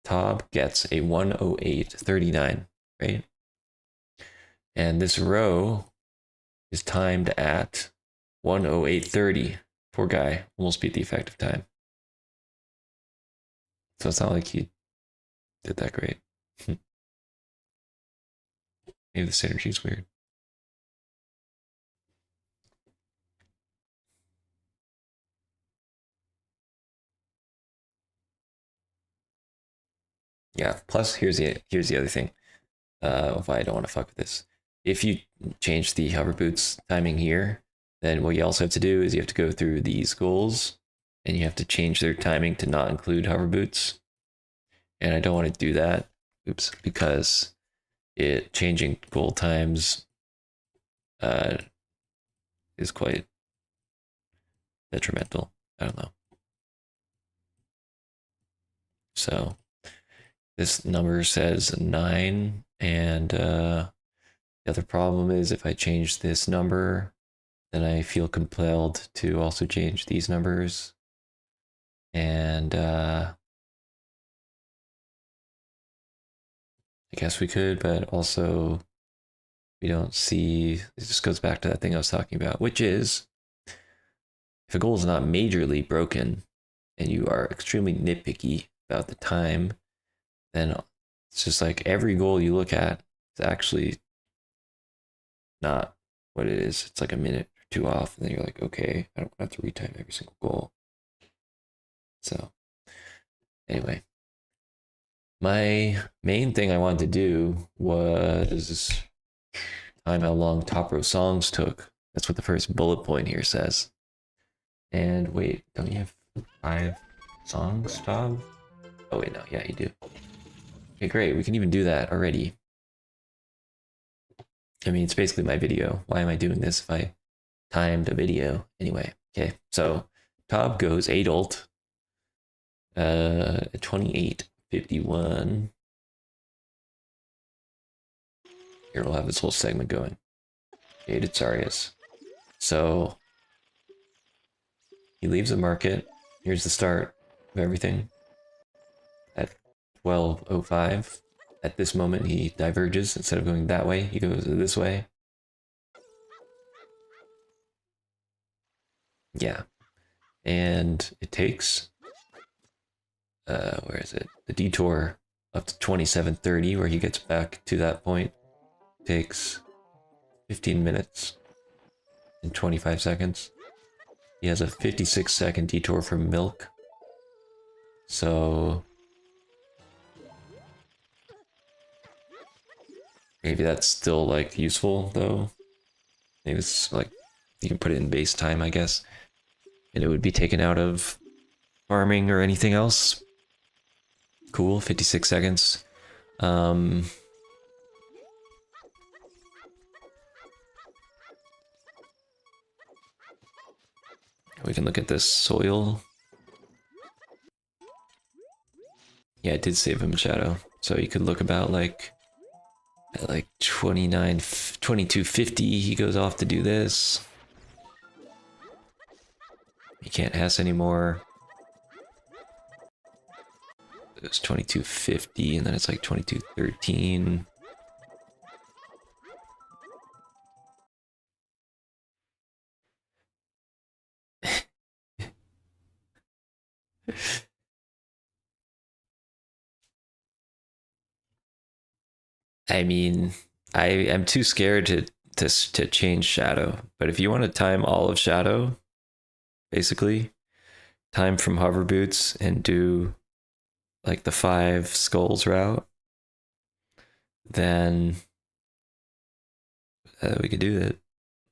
[SPEAKER 1] Tob gets a 108.39, right? And this row is timed at 108.30. Poor guy, almost beat the effective time. So it's not like he did that great. Maybe the synergy's weird. Yeah. Plus, here's the other thing. Why I don't want to fuck with this. If you change the hover boots timing here, then what you also have to do is you have to go through these goals, and you have to change their timing to not include hover boots. And I don't want to do that. Oops, because it changing goal times is quite detrimental. I don't know. So this number says 9, and the other problem is if I change this number, then I feel compelled to also change these numbers. And I guess we could, but also we don't see, it just goes back to that thing I was talking about, which is if a goal is not majorly broken and you are extremely nitpicky about the time, then it's just like every goal you look at is actually not what it is. It's like a minute or two off, and then you're like, okay, I don't have to retime every single goal. So anyway, my main thing I wanted to do was time how long top row songs took. That's what the first bullet point here says. And wait, don't you have 5 songs, Bob? Oh wait, no, yeah, you do. Okay, great, we can even do that already. I mean, it's basically my video. Why am I doing this if I timed a video? Anyway, okay, so Tob goes adult, 28:51. Here we'll have this whole segment going. Jaded Sarius. So he leaves the market. Here's the start of everything. At 12:05. At this moment, he diverges. Instead of going that way, he goes this way. Yeah. And it takes, where is it? The detour up to 27:30, where he gets back to that point. Takes 15 minutes and 25 seconds. He has a 56-second detour from milk. So maybe that's still like useful though. Maybe it's like you can put it in base time, I guess. And it would be taken out of farming or anything else. Cool, 56 seconds. We can look at this soil. Yeah, it did save him shadow. So you could look about like at like 22:50 he goes off to do this. He can't has anymore. It was 22:50 and then it's like 22:13. I mean, I am too scared to change shadow. But if you want to time all of shadow, basically, time from hover boots and do like the 5 skulls route, then we could do that.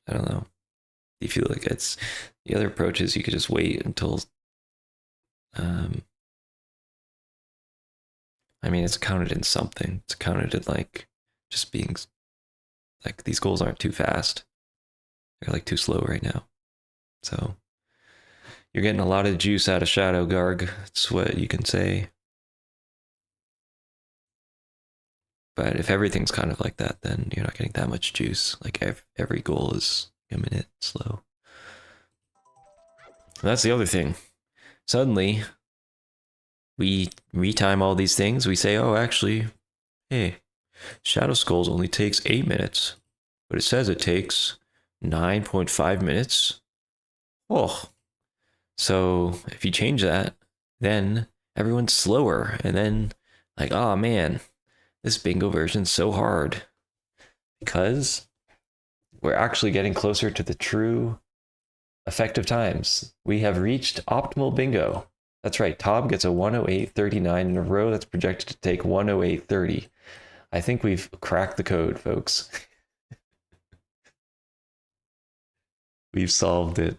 [SPEAKER 1] I don't know. You feel like it's the other approach is you could just wait until I mean, it's counted in something. It's counted in like just being like these goals aren't too fast. They're like too slow right now. So you're getting a lot of juice out of Shadow Garg. That's what you can say. But if everything's kind of like that, then you're not getting that much juice. Like every goal is a minute slow. And that's the other thing. Suddenly, we retime all these things. We say, oh, actually, hey, Shadow Skulls only takes 8 minutes, but it says it takes 9.5 minutes. Oh, so if you change that, then everyone's slower. And then, like, oh man, this bingo version's so hard. Because we're actually getting closer to the true effective times. We have reached optimal bingo. That's right, Tom gets a 108.39 in a row that's projected to take 108.30. I think we've cracked the code, folks. We've solved it.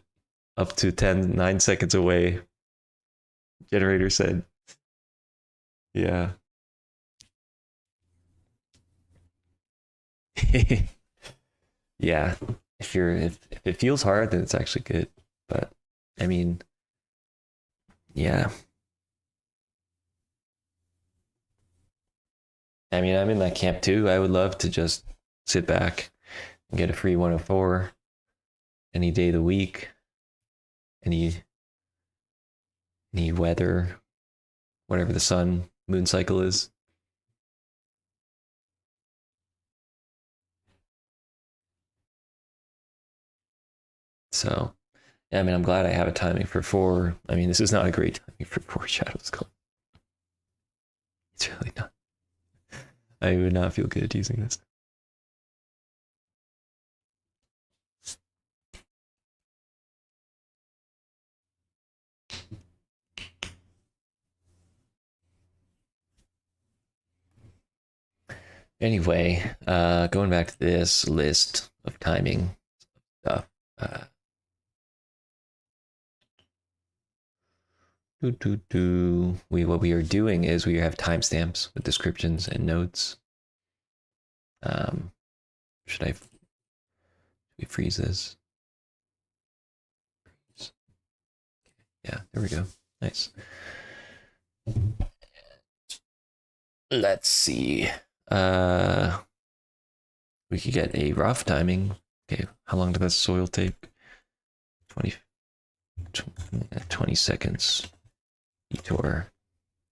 [SPEAKER 1] Up to 9 seconds away. Generator said. Yeah. Yeah. If it feels hard, then it's actually good. But I mean, yeah. I mean, I'm in that camp too. I would love to just sit back and get a free 104 any day of the week, any weather, whatever the sun moon cycle is. So, yeah, I mean, I'm glad I have a timing for 4. I mean, this is not a great timing for 4 Shadows Call. It's really not. I would not feel good using this. Anyway, going back to this list of timing stuff. What we are doing is we have timestamps with descriptions and notes. Should we freeze this? Yeah, there we go. Nice. Let's see. We could get a rough timing. Okay, how long did that soil take? 20 seconds. Detour.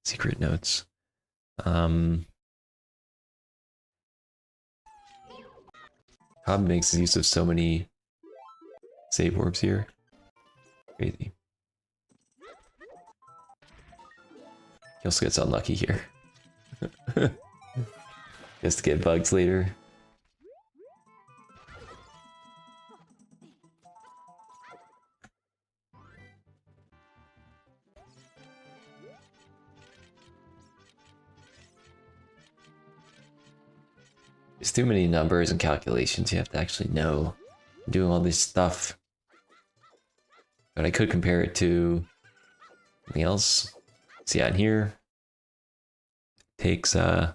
[SPEAKER 1] Secret notes. Cobb makes use of so many save orbs here. Crazy. He also gets unlucky here. He has to get bugs later. There's too many numbers and calculations you have to actually know. Doing all this stuff. But I could compare it to something else. See, on here, it takes 15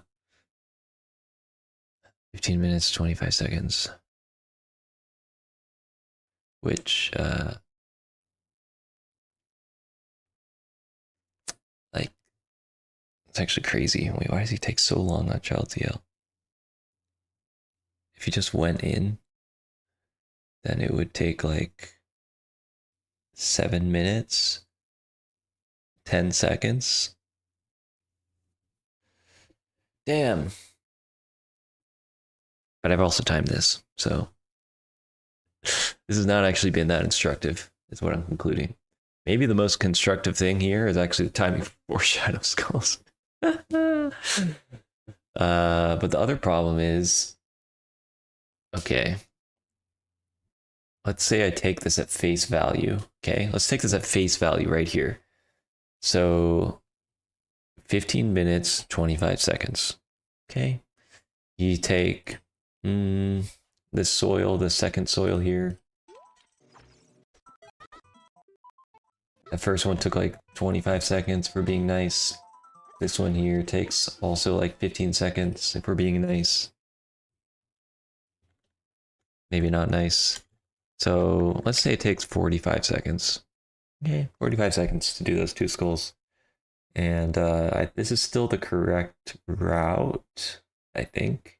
[SPEAKER 1] minutes, 25 seconds. Which, like, it's actually crazy. Wait, why does he take so long on Child TL? If he just went in, then it would take like 7 minutes, 10 seconds. Damn. But I've also timed this, so this has not actually been that instructive, is what I'm concluding. Maybe the most constructive thing here is actually the timing for Shadow Skulls. But the other problem is, okay, let's say I take this at face value. Okay, let's take this at face value right here. So 15 minutes, 25 seconds. Okay, you take this soil, the second soil here. The first one took like 25 seconds for being nice. This one here takes also like 15 seconds if we're being nice. Maybe not nice. So let's say it takes 45 seconds. Okay, 45 seconds to do those 2 skulls. And this is still the correct route. I think.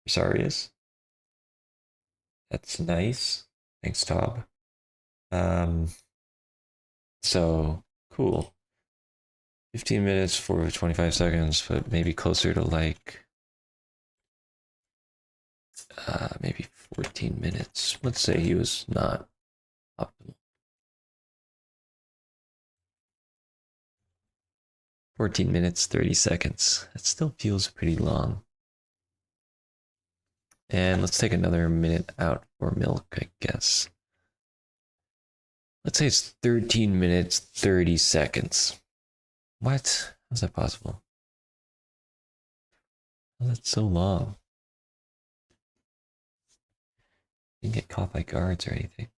[SPEAKER 1] Sarius. That's nice. Thanks, Tob. Um, so cool. 15 minutes for 25 seconds, but maybe closer to like maybe 14 minutes. Let's say he was not optimal. 14 minutes, 30 seconds. That still feels pretty long. And let's take another minute out for milk, I guess. Let's say it's 13 minutes, 30 seconds. What? How's that possible? Oh, that's so long. Didn't get caught by guards or anything.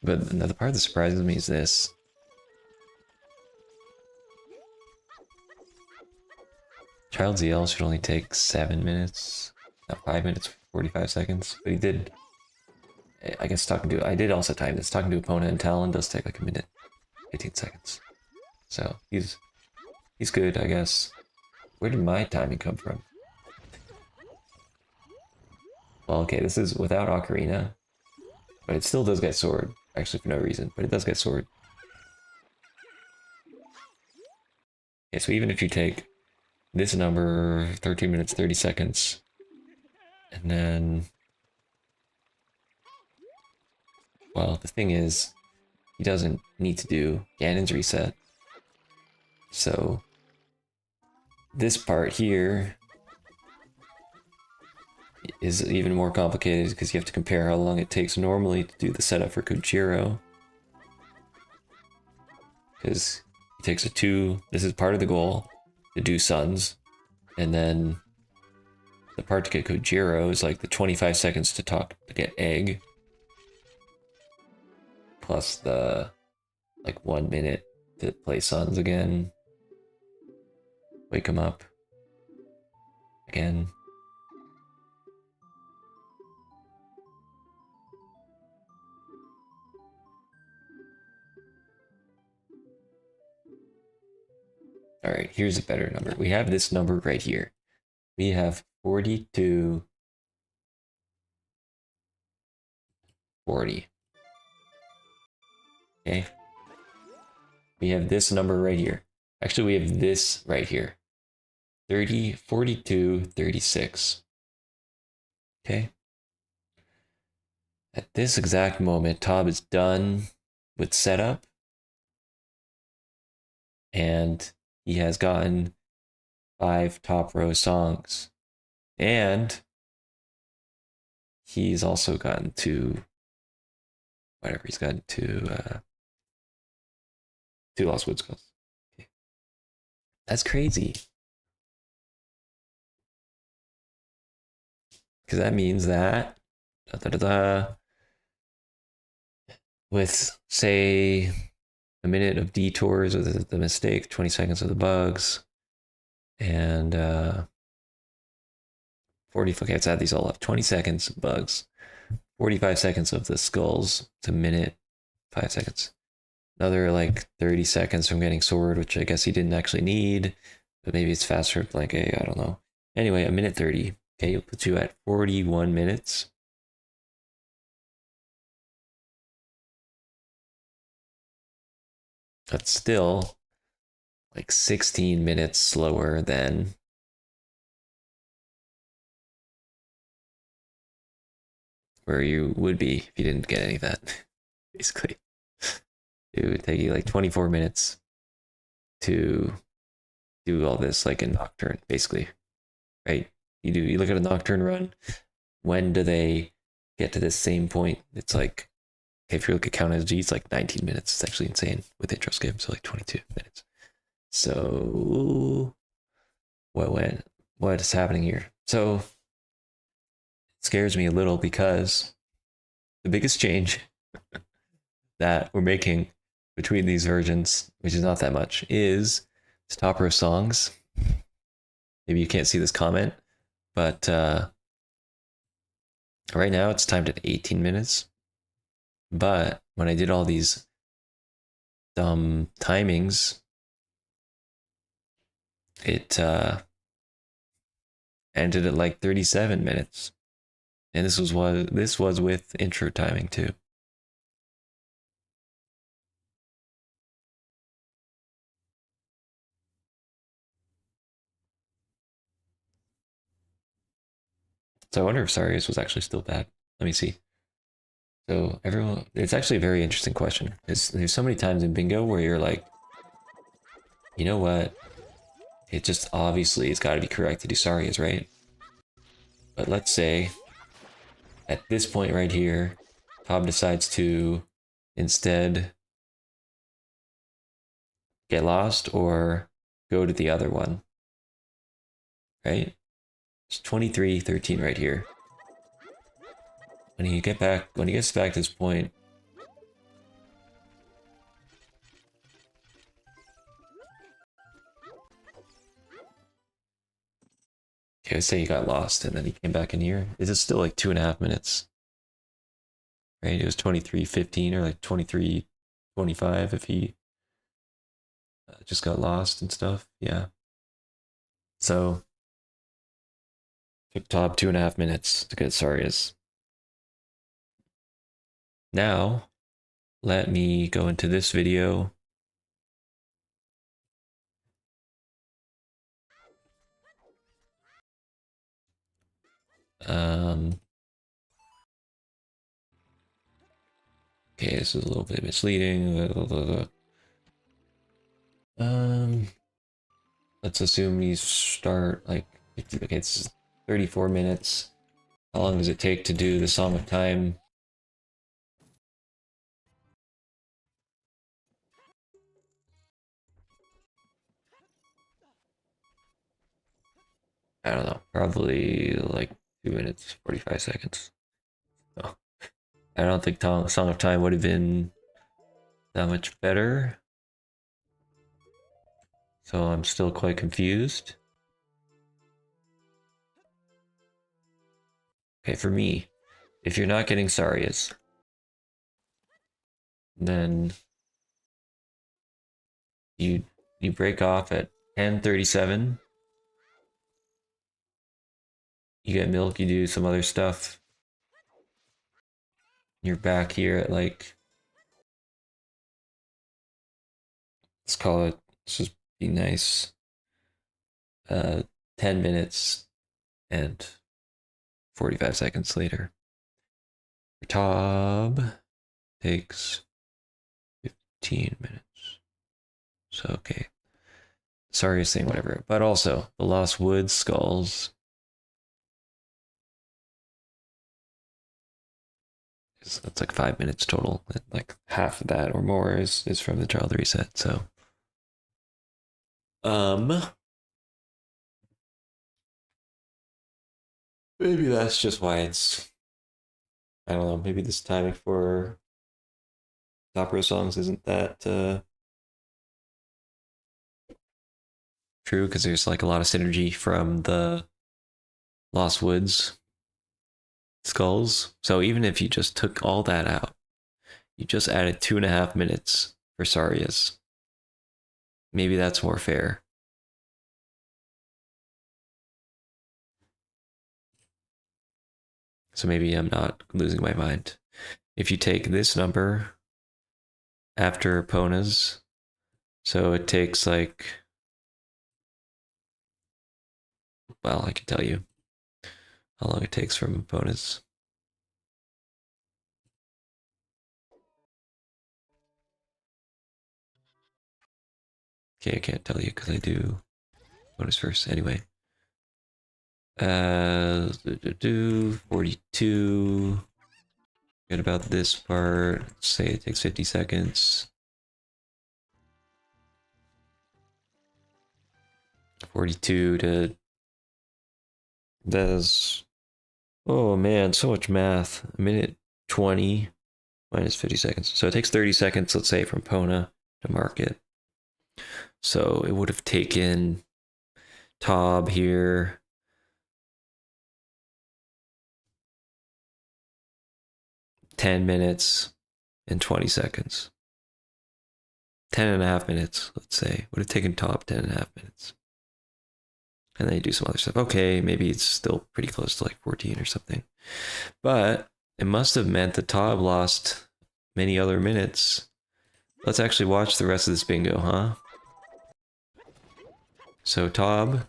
[SPEAKER 1] But another part that surprises me is this. Child's EL should only take 7 minutes, not 5 minutes, 45 seconds. But he did, I guess I did also time this. Talking to opponent and Talon does take like a minute, 15 seconds. So he's good, I guess. Where did my timing come from? Well, okay, this is without Ocarina, but it still does get sword. Actually, for no reason, but it does get sword. Okay, so even if you take this number, 13 minutes, 30 seconds, and then, well, the thing is, he doesn't need to do Ganon's reset. So, this part here is even more complicated because you have to compare how long it takes normally to do the setup for Kojiro. Because it takes a 2, this is part of the goal, to do Suns, and then the part to get Kojiro is like the 25 seconds to get Egg, plus the like 1 minute to play Suns again, wake him up again. All right, here's a better number. We have this number right here. We have 42, 40. Okay. We have this number right here. Actually, we have this right here. 30, 42, 36. Okay. At this exact moment, Tob is done with setup. And he has gotten 5 top row songs. And he's also gotten to whatever, he's gotten to 2 Lost Wood Skulls. Okay. That's crazy. Because that means that with, say, a minute of detours with the mistake, 20 seconds of the bugs, and 40, okay, let's add these all up. 20 seconds of bugs, 45 seconds of the skulls, it's a minute, 5 seconds. Another like 30 seconds from getting sword, which I guess he didn't actually need, but maybe it's faster, like I don't know. Anyway, a minute 30. Okay, it'll put you at 41 minutes. That's still like 16 minutes slower than where you would be if you didn't get any of that. Basically, it would take you like 24 minutes to do all this like in Nocturne, basically, right? You look at a Nocturne run, when do they get to this same point? It's like, okay, if you look at Count SG, it's like 19 minutes. It's actually insane with intro skip, so like 22 minutes. So what is happening here? So it scares me a little because the biggest change that we're making between these versions, which is not that much, is top row songs. Maybe you can't see this comment, but right now it's timed at 18 minutes. But when I did all these timings, it ended at like 37 minutes. And this was with intro timing too. So I wonder if Sarius was actually still bad. Let me see. So everyone, it's actually a very interesting question. There's so many times in bingo where you're like, you know what? It just obviously it's got to be correct to do Sarias, right? But let's say at this point right here, Tom decides to instead get lost or go to the other one, right? It's 23-13 right here. When he gets back to this point, okay, let's say he got lost and then he came back in here. Is it still like 2.5 minutes? Right? It was 23-15 or like 23-25 if he just got lost and stuff. Yeah. So took Tob 2.5 minutes to get Sarius. Now, let me go into this video. Okay, this is a little bit misleading. Let's assume you start like, okay, it's 34 minutes. How long does it take to do the Song of Time? I don't know, probably like 2 minutes, 45 seconds. Oh, I don't think Song of Time would have been that much better. So I'm still quite confused. Okay, for me, if you're not getting Sarias, then you break off at 10:37. You get milk, you do some other stuff. You're back here at like, let's call it, let's just be nice, 10 minutes and 45 seconds later. Tob takes 15 minutes. So, okay. Sorry, saying whatever. But also, the Lost Woods skulls. That's like 5 minutes total. Like half of that or more is from the child reset. So, maybe that's just why it's, I don't know, maybe this timing for top row songs isn't that true because there's like a lot of synergy from the Lost Woods skulls. So even if you just took all that out, you just added 2.5 minutes for Sarias. Maybe that's more fair. So maybe I'm not losing my mind. If you take this number after Pona's, so it takes like, well, I can tell you how long it takes from Pona's. Okay, I can't tell you because I do Pona's first. Anyway. 42. Forget about this part. Say it takes 50 seconds. 42 to... That's... Oh man, so much math. A minute 20 minus 50 seconds. So it takes 30 seconds, let's say, from Pona to market. So it would have taken Tob here. $10 minutes and 20 seconds. 10.5 minutes, let's say. Would have taken top 10.5 minutes. And then you do some other stuff. Okay, maybe it's still pretty close to like 14 or something. But it must have meant that Tob lost many other minutes. Let's actually watch the rest of this bingo, huh? So Tob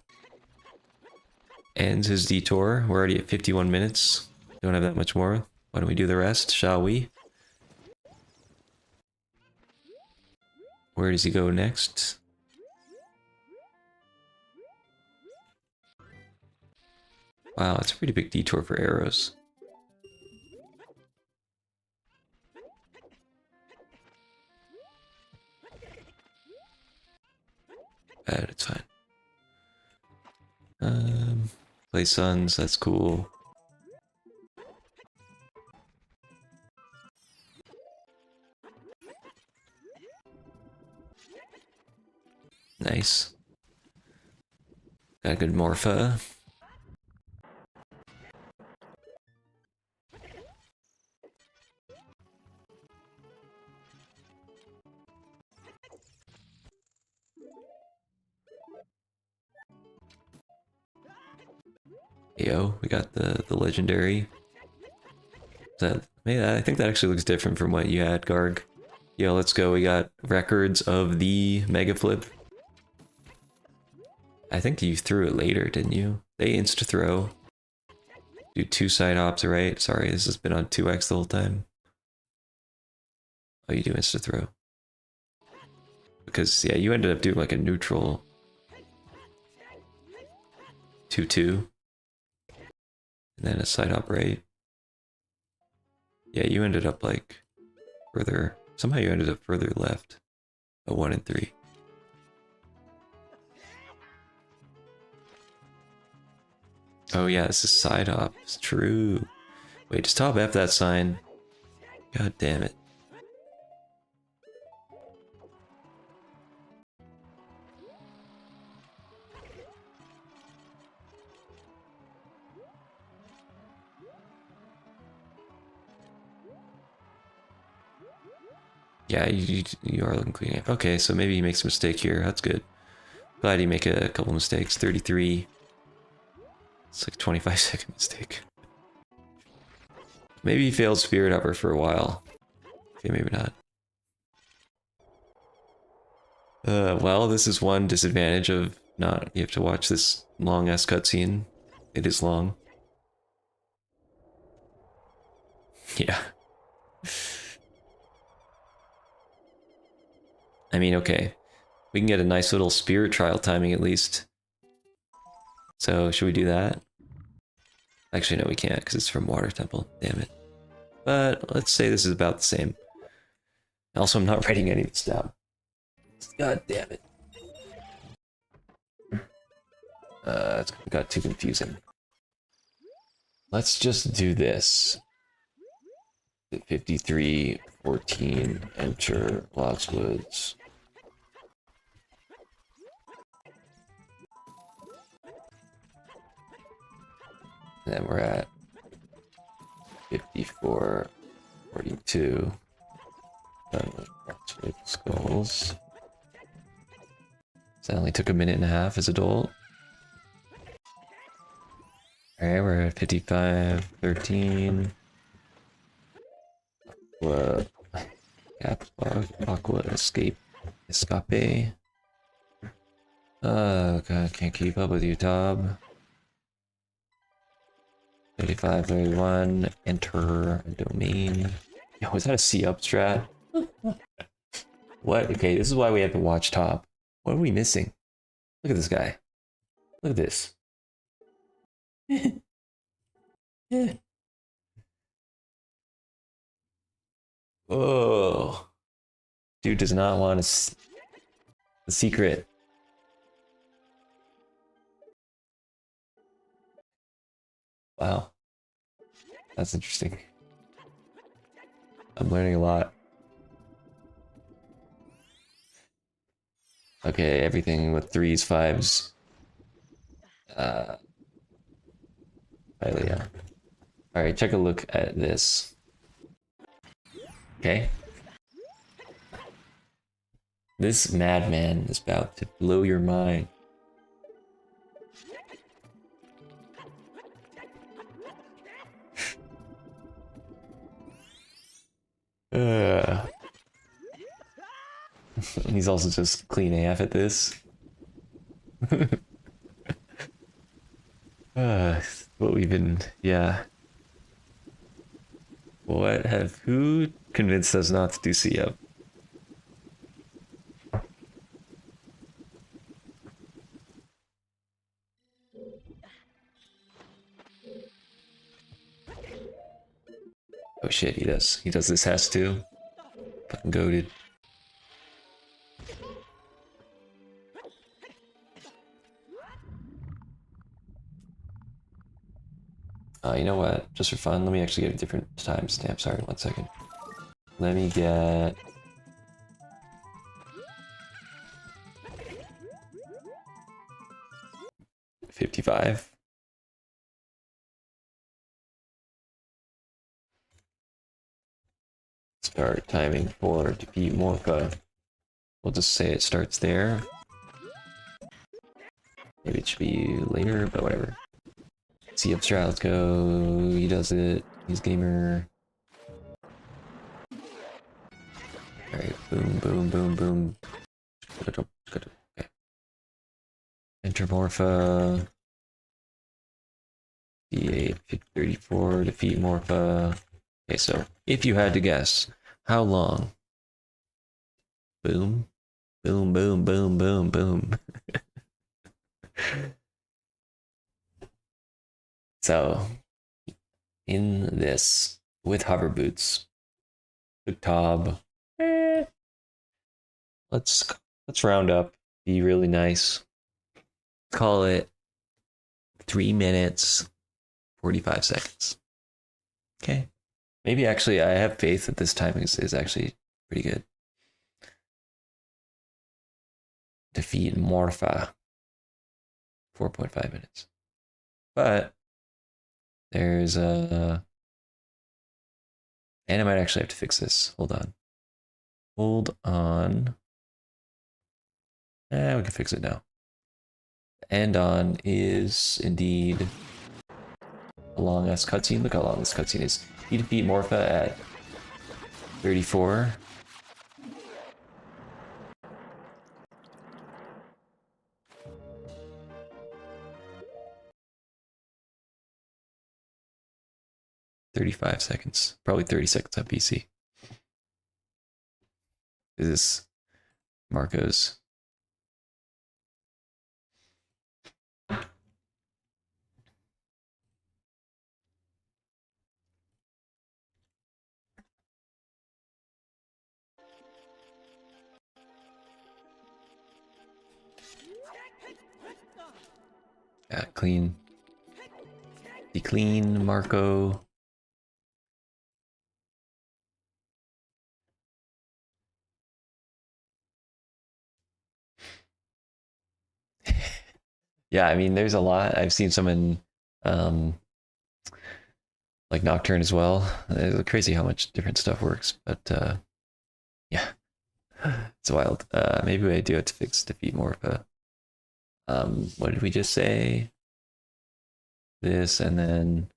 [SPEAKER 1] ends his detour. We're already at 51 minutes. Don't have that much more. Why don't we do the rest, shall we? Where does he go next? Wow, it's a pretty big detour for arrows. It's fine. Play Suns, that's cool. Nice. Got a good Morpha. Yo, we got the legendary. I think that actually looks different from what you had, Garg. Yo, let's go. We got records of the Mega Flip. I think you threw it later, didn't you? They insta-throw. Do 2 side hops, right? Sorry, this has been on 2x the whole time. Oh, you do insta-throw. Because, yeah, you ended up doing like a neutral 2-2. And then a side hop right. Yeah, you ended up like further. Somehow you ended up further left. A 1 and 3. Oh yeah, this is side hop. It's true. Wait, just top F that sign. God damn it. Yeah, you are looking clean. Okay, so maybe he makes a mistake here. That's good. Glad he make a couple mistakes. 33. It's like 25-second mistake. Maybe he failed Spirit Hopper for a while. Okay, maybe not. Well, this is one disadvantage of not... You have to watch this long-ass cutscene. It is long. Yeah. I mean, okay. We can get a nice little spirit trial timing at least. So, should we do that? Actually, no, we can't, because it's from Water Temple. Damn it. But let's say this is about the same. Also, I'm not writing any of this down. God damn it. It's got too confusing. Let's just do this. 53, 14, enter Lotswoods. And then we're at 54, 42. Lotswood Skulls. So that only took a minute and a half as adult. Alright, we're at 55, 13. Aqua Escape. God, can't keep up with you, Tob. 35, 31. Enter domain. Yo, is that a C up strat? What? Okay, this is why we have to watch Top. What are we missing? Look at this guy. Look at this. Oh, dude does not want the secret. Wow, that's interesting. I'm learning a lot. Okay, everything with 3s, 5s. Yeah. All right, check a look at this. Okay. This madman is about to blow your mind. He's also just clean AF at this. What we've been, yeah. Who convinced us not to do C-up? Oh shit, he does. He does this has to. Fucking goated. You know what? Just for fun, let me actually get a different timestamp. Sorry, 1 second. Let me get... $55. Start timing for defeat Morpha. We'll just say it starts there. Maybe it should be later, but whatever. See up strat, let's go. He does it. He's gamer. Alright, boom, boom, boom, boom. Okay. Enter Morpha. D8, 34, defeat Morpha. Okay, so if you had to guess, how long? Boom. Boom, boom, boom, boom, boom. So, in this, with hover boots, the Tob, let's round up, be really nice. Call it 3 minutes, 45 seconds. Okay. Maybe actually I have faith that this timing is actually pretty good. Defeat Morpha. 4.5 minutes. But there's a... And I might actually have to fix this. Hold on. Hold on. We can fix it now. End on is indeed a long ass cutscene. Look how long this cutscene is. You defeat Morpha at 34. $35 seconds. Probably 30 seconds on PC. Is this Marco's? Yeah, clean. Be clean, Marco. Yeah, I mean, there's a lot. I've seen some in, like Nocturne as well. It's crazy how much different stuff works, but yeah, it's wild. Maybe I do have to fix defeat Morpha. What did we just say? This, and then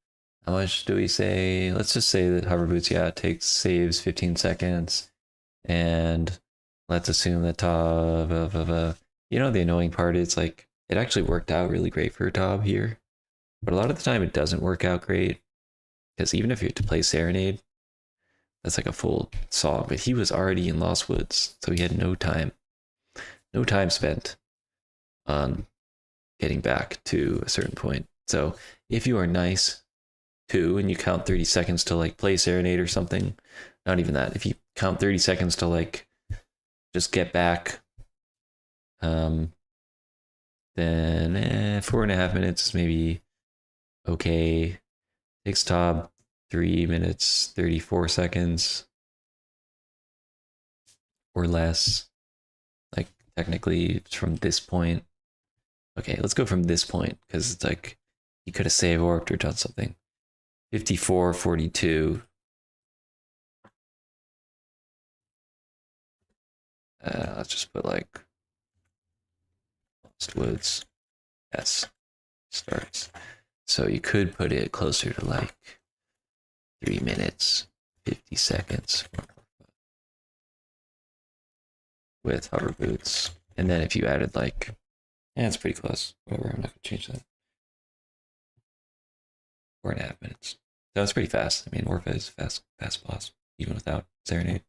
[SPEAKER 1] how much do we say? Let's just say that hover boots, yeah, takes saves 15 seconds, and let's assume that Tob, you know, the annoying part is like it actually worked out really great for Tob here, but a lot of the time it doesn't work out great because even if you have to play Serenade, that's like a full song, but he was already in Lost Woods, so he had no time spent on getting back to a certain point. So if you are nice too, and you count 30 seconds to like play Serenade or something, not even that, if you count 30 seconds to like just get back, then 4.5 minutes is maybe okay. Takes Tob 3 minutes 34 seconds or less. Like technically it's from this point. Okay, let's go from this point because it's like he could have saved warped or done something. 54:42. Let's just put like Lost Woods S starts. So you could put it closer to like 3 minutes, 50 seconds with hover boots. And then if you added like, yeah, it's pretty close. Whatever, I'm not gonna change that. 4.5 minutes. So it's pretty fast. I mean, Orpha is fast boss, even without Serenade.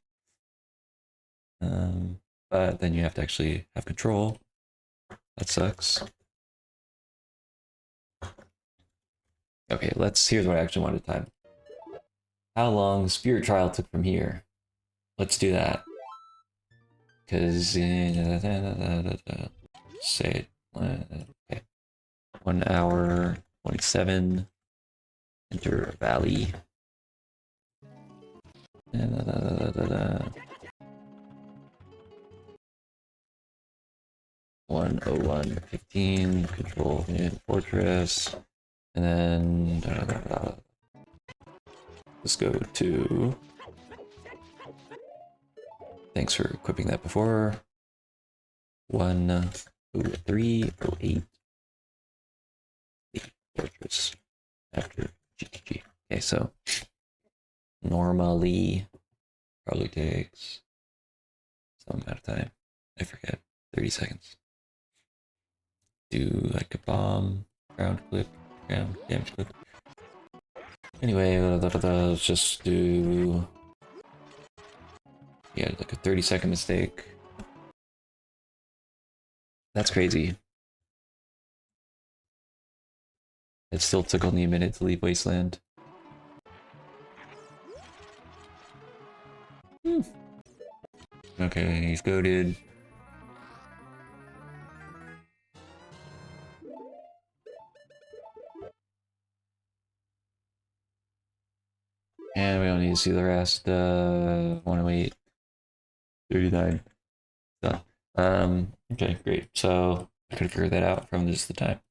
[SPEAKER 1] But then you have to actually have control. That sucks. Okay, here's what I actually wanted to time. How long Spirit Trial took from here? Let's do that. Because, say, okay. 1 hour, 27, enter Valley. 101:15, control fortress, and then let's go to. Thanks for equipping that before. 103:08. Fortress after GGG. Okay, so normally probably takes some amount of time. I forget. 30 seconds. Do like a bomb, ground clip, ground damage clip. Anyway, let's just do, yeah, like a 30-second mistake. That's crazy. It still took only a minute to leave Wasteland. Okay, he's goaded. And we don't need to see the rest. 108, 39. Done. Okay, great. So I could figure that out from just the time.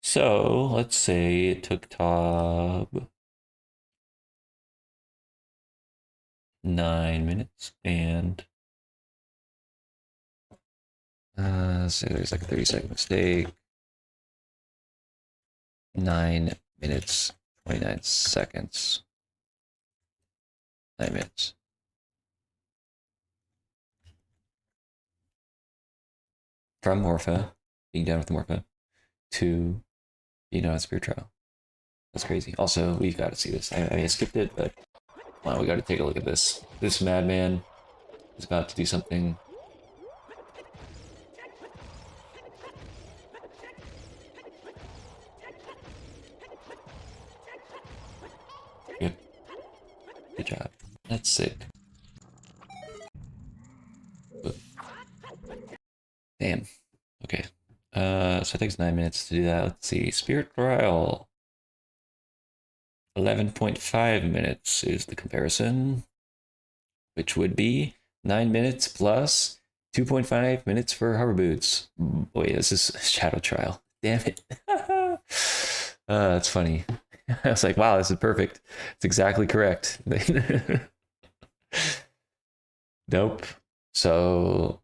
[SPEAKER 1] So let's say it took Tob 9 minutes and say there's like a 30-second mistake. 9 minutes, 29 seconds. 9 minutes. From Morpha, being done with Morpha, to being on Spirit Trial. That's crazy. Also, we've got to see this. I skipped it, but wow, we got to take a look at this. This madman is about to do something. Good. Good job. That's sick. Damn. Okay. So it takes 9 minutes to do that. Let's see. Spirit Trial. 11.5 minutes is the comparison, which would be 9 minutes plus 2.5 minutes for hover boots. Boy, this is Shadow Trial. Damn it. That's funny. I was like, wow, this is perfect. It's exactly correct. Nope. So,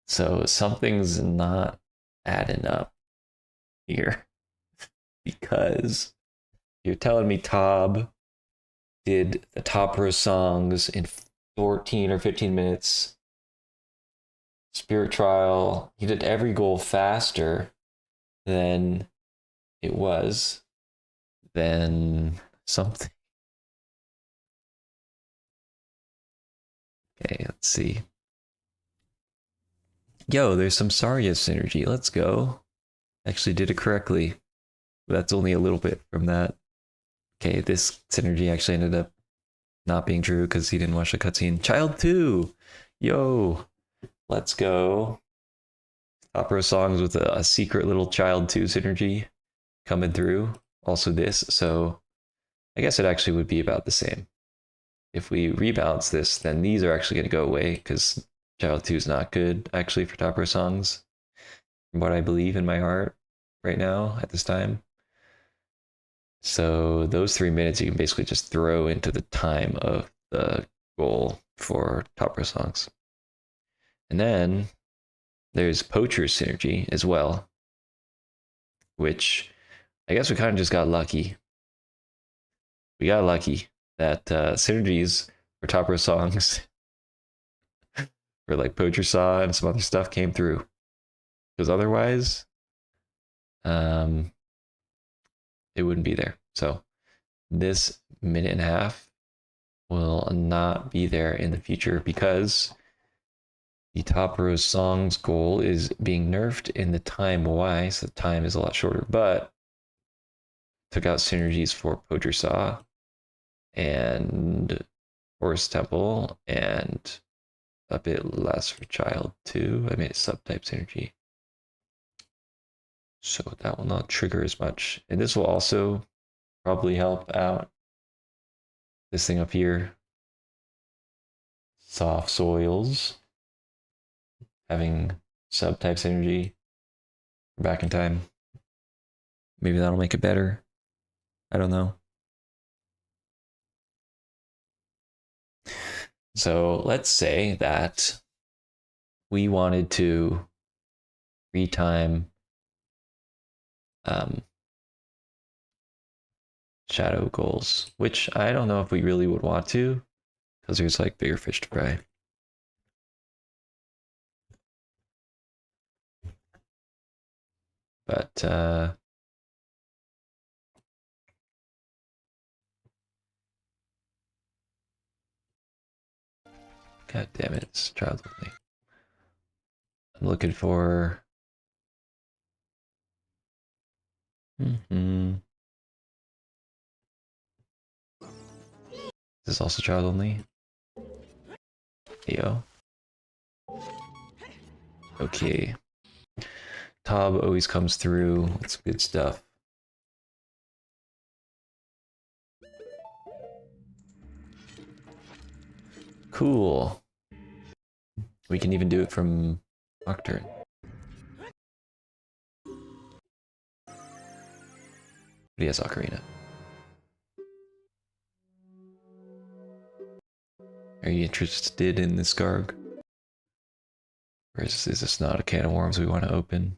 [SPEAKER 1] so something's not adding up here because you're telling me Tob did the top row songs in 14 or 15 minutes. Spirit Trial, he did every goal faster than it was. Then something. Okay, let's see. Yo, there's some Saria synergy. Let's go. Actually did it correctly. That's only a little bit from that. Okay, this synergy actually ended up not being true because he didn't watch the cutscene. Child 2! Yo! Let's go. Opera songs with a secret little Child 2 synergy coming through. Also this, so I guess it actually would be about the same. If we rebalance this, then these are actually going to go away because Child 2 is not good actually for top row songs, from what I believe in my heart right now at this time. So those 3 minutes you can basically just throw into the time of the goal for top row songs. And then there's Poacher's Synergy as well, which I guess we kind of just got lucky. We got lucky that synergies for top row songs for like Poacher Saw and some other stuff came through. Because otherwise, it wouldn't be there. So this minute and a half will not be there in the future because the top row songs goal is being nerfed in the time Y, so the time is a lot shorter, but took out synergies for Poacher Saw and Forest Temple and a bit less for Child 2. I made a subtype synergy. So that will not trigger as much. And this will also probably help out this thing up here. Soft soils. Having subtype synergy back in time. Maybe that'll make it better. I don't know. So let's say that we wanted to retime shadow goals, which I don't know if we really would want to, because there's like bigger fish to fry. But God damn it, it's child only. I'm looking for This is also child only. Yo. Okay. Tob always comes through. It's good stuff. Cool. We can even do it from Nocturne. But he has Ocarina. Are you interested in this Garg? Or is this not a can of worms we want to open?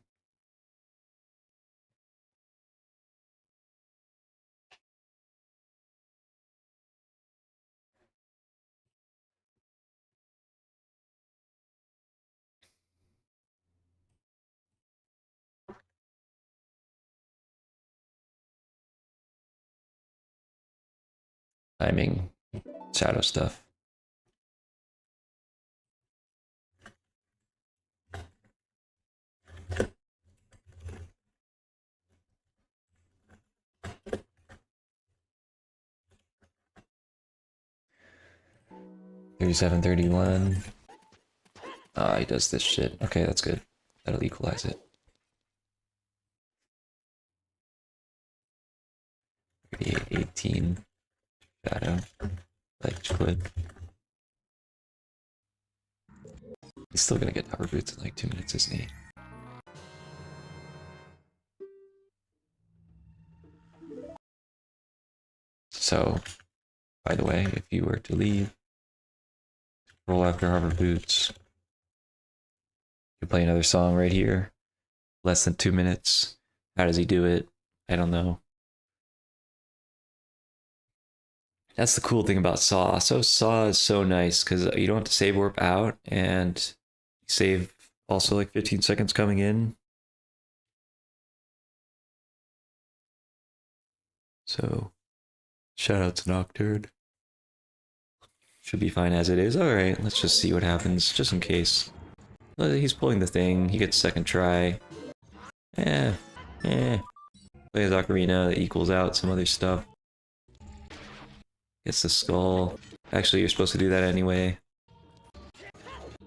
[SPEAKER 1] Timing, shadow stuff. $37.31. Ah, he does this shit. Okay, that's good. That'll equalize it. 38.18. Shadow. Like Squid. He's still gonna get hover boots in like 2 minutes, isn't he? So, by the way, if you were to leave, roll after hover boots, you play another song right here. Less than 2 minutes. How does he do it? I don't know. That's the cool thing about Saw. So Saw is so nice because you don't have to save warp out and you save also like 15 seconds coming in. So shout out to Nocturne. Should be fine as it is. Alright, let's just see what happens, just in case. He's pulling the thing, he gets second try. Play his Ocarina, that equals out some other stuff. Gets the skull. Actually, you're supposed to do that anyway.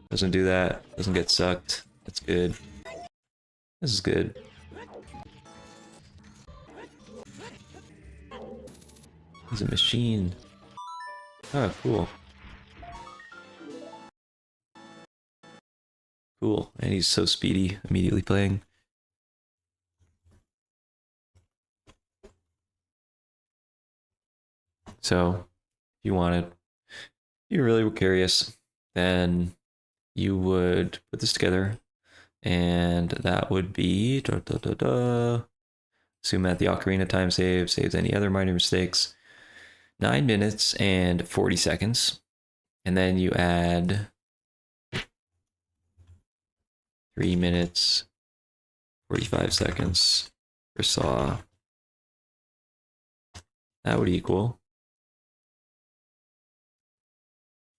[SPEAKER 1] Doesn't do that, doesn't get sucked. That's good. This is good. He's a machine. Oh, cool. Cool. And he's so speedy, immediately playing. So if you wanted, if you really were curious, then you would put this together, and that would be assume that the ocarina time save saves any other minor mistakes. 9 minutes and 40 seconds. And then you add 3 minutes, 45 seconds for saw. That would equal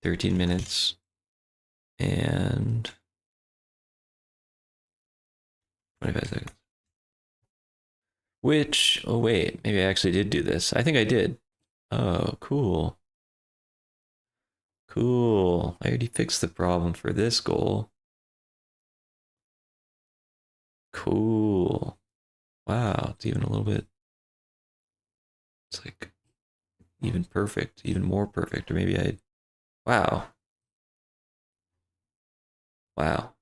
[SPEAKER 1] 13 minutes and 25 seconds. Which, oh wait, maybe I actually did do this. I think I did. Oh, cool. Cool. I already fixed the problem for this goal. Cool. Wow, it's even a little bit, it's like even perfect, even more perfect. Or maybe I, wow. Wow.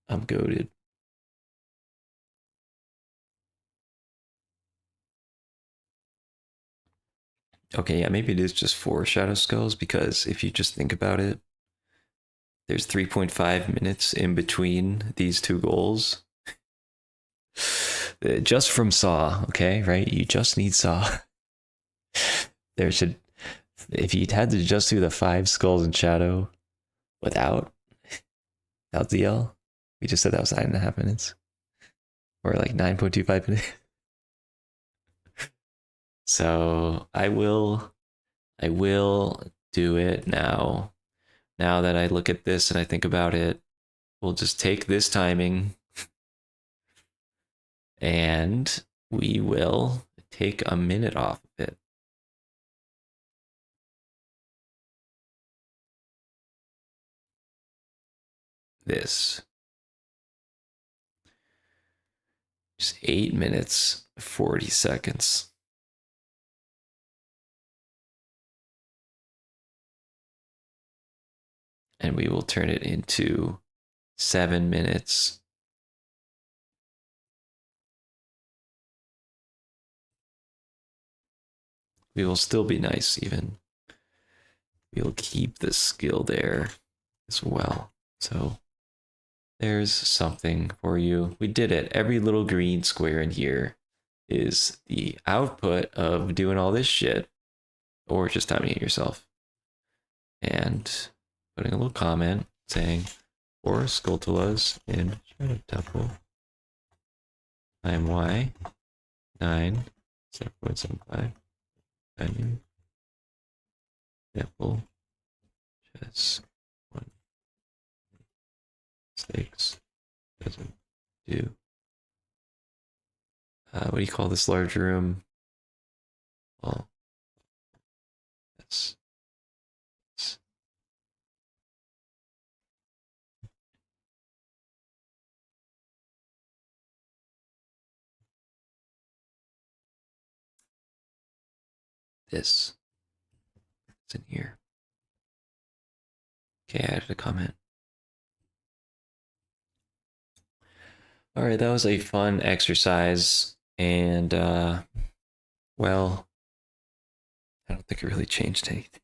[SPEAKER 1] I'm goated. Okay, yeah, maybe it is just 4 Shadow Skulls, because if you just think about it, there's 3.5 minutes in between these two goals. Just from Saw, okay, right? You just need Saw. There should, if you had to just do the 5 Skulls in Shadow without ZL, we just said that was 9.5 minutes. Or like 9.25 minutes. So I will do it now. Now that I look at this and I think about it, we'll just take this timing and we will take a minute off of it. This. Just 8 minutes, 40 seconds. And we will turn it into 7 minutes. We will still be nice even. We'll keep the skill there as well. So there's something for you. We did it. Every little green square in here is the output of doing all this shit, or just timing it yourself. And putting a little comment saying, for Skulltulas in Shadow Temple, time Y, 9, 7.75, timing, Temple, chess, 1, mistakes, doesn't do. What do you call this large room? Well, that's this. It's in here. Okay, I added a comment. All right, that was a fun exercise, and well, I don't think it really changed anything,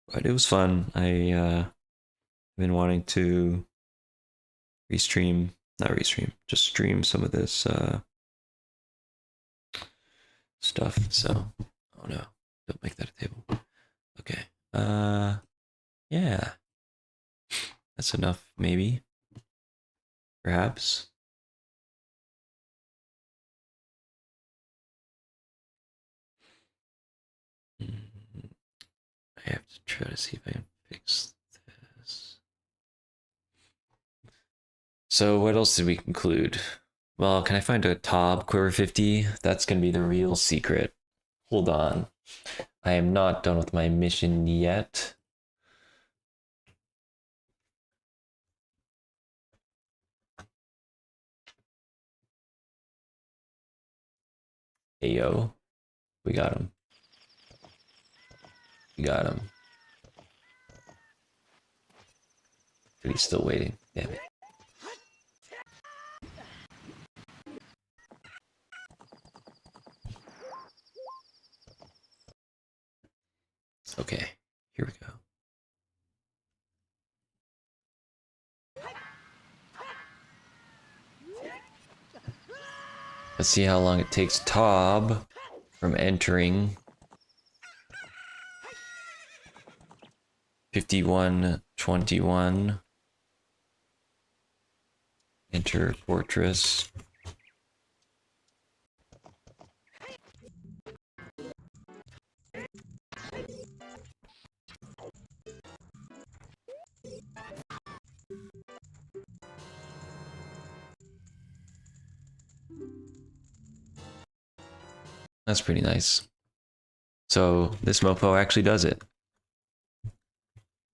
[SPEAKER 1] but it was fun. I've been wanting to just stream some of this stuff. So, oh no, don't make that a table. Okay, yeah, that's enough, maybe, perhaps. I have to try to see if I can fix this. So what else did we conclude? Well, can I find a Tob Quiver 50? That's going to be the real secret. Hold on. I am not done with my mission yet. Ayo. We got him. We got him. But he's still waiting. Damn it. Okay, here we go. Let's see how long it takes Tob from entering. 51:21. Enter fortress. That's pretty nice. So this mofo actually does it.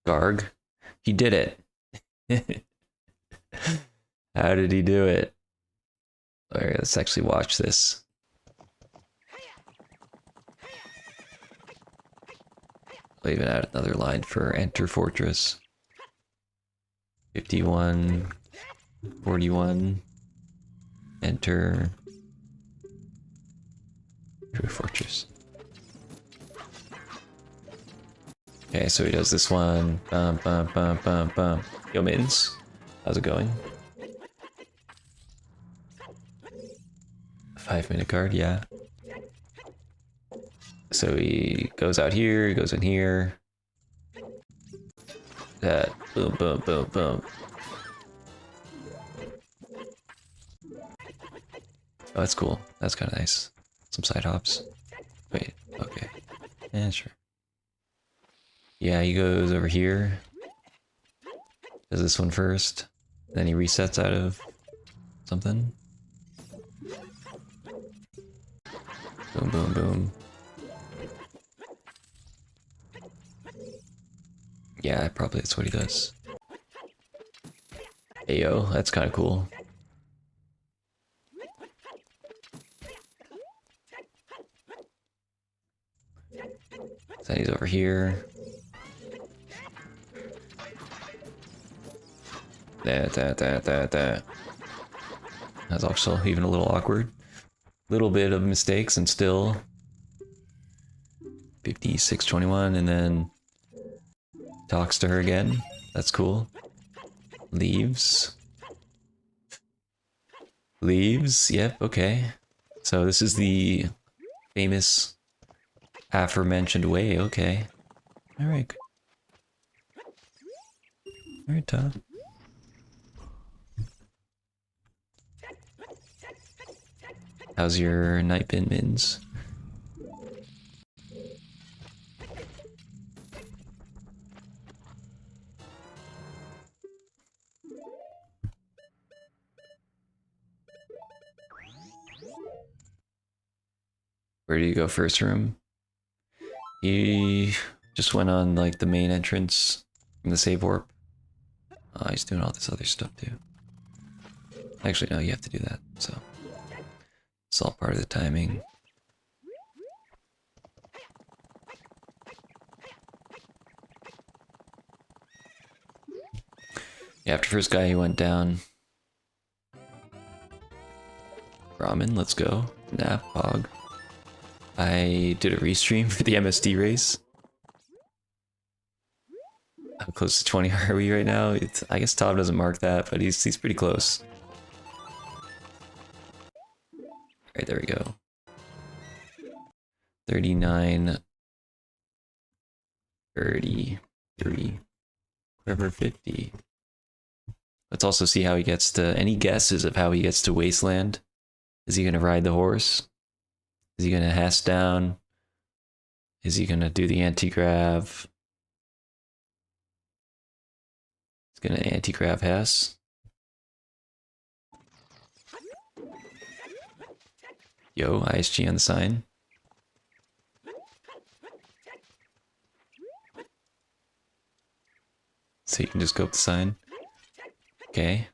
[SPEAKER 1] Garg, he did it. How did he do it? Alright, let's actually watch this. I'll even add another line for enter fortress. 51:41. Enter fortress. Okay, so he does this one. Bum, bum, bum, bum, bum. Yo, mittens. How's it going? 5-minute card, yeah. So he goes out here, he goes in here. That, boom, boom, boom, boom. Oh, that's cool. That's kind of nice. Some side hops. Wait, okay. Yeah, sure. Yeah, he goes over here. Does this one first. Then he resets out of something. Boom, boom, boom. Yeah, probably that's what he does. Ayo, that's kind of cool. Then he's over here. That. That's also even a little awkward. Little bit of mistakes and still 56:21, and then talks to her again. That's cool. Leaves. Leaves, yep, okay. So this is the famous aforementioned way, okay. Alright. Alright, Todd. How's your night bin mins? Where do you go first room? He just went on like the main entrance from the save warp. He's doing all this other stuff too. Actually, no, you have to do that, so it's all part of the timing. Yeah, after first guy, he went down. Ramen, let's go. Nap, hog. I did a restream for the MSD race. How close to 20 are we right now? I guess Tom doesn't mark that, but he's pretty close. Alright, there we go. 39, 30, 30, whatever, 50. Let's also see how he gets to, any guesses of how he gets to Wasteland? Is he gonna ride the horse? Is he gonna hass down? Is he gonna do the anti-grav? He's gonna anti-grav Hess. Yo, ISG on the sign. So you can just go up the sign. Okay.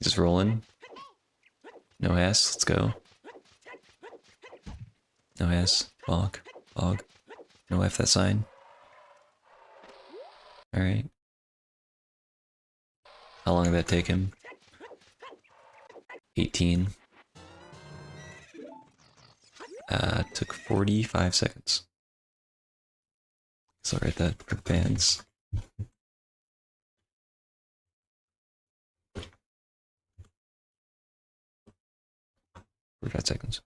[SPEAKER 1] Just rolling. No Hess, let's go. No Hess. Bog. Bog. No F that sign. Alright. How long did that take him? 18. Took 45 seconds. Sorry, that quick bands. 45 seconds.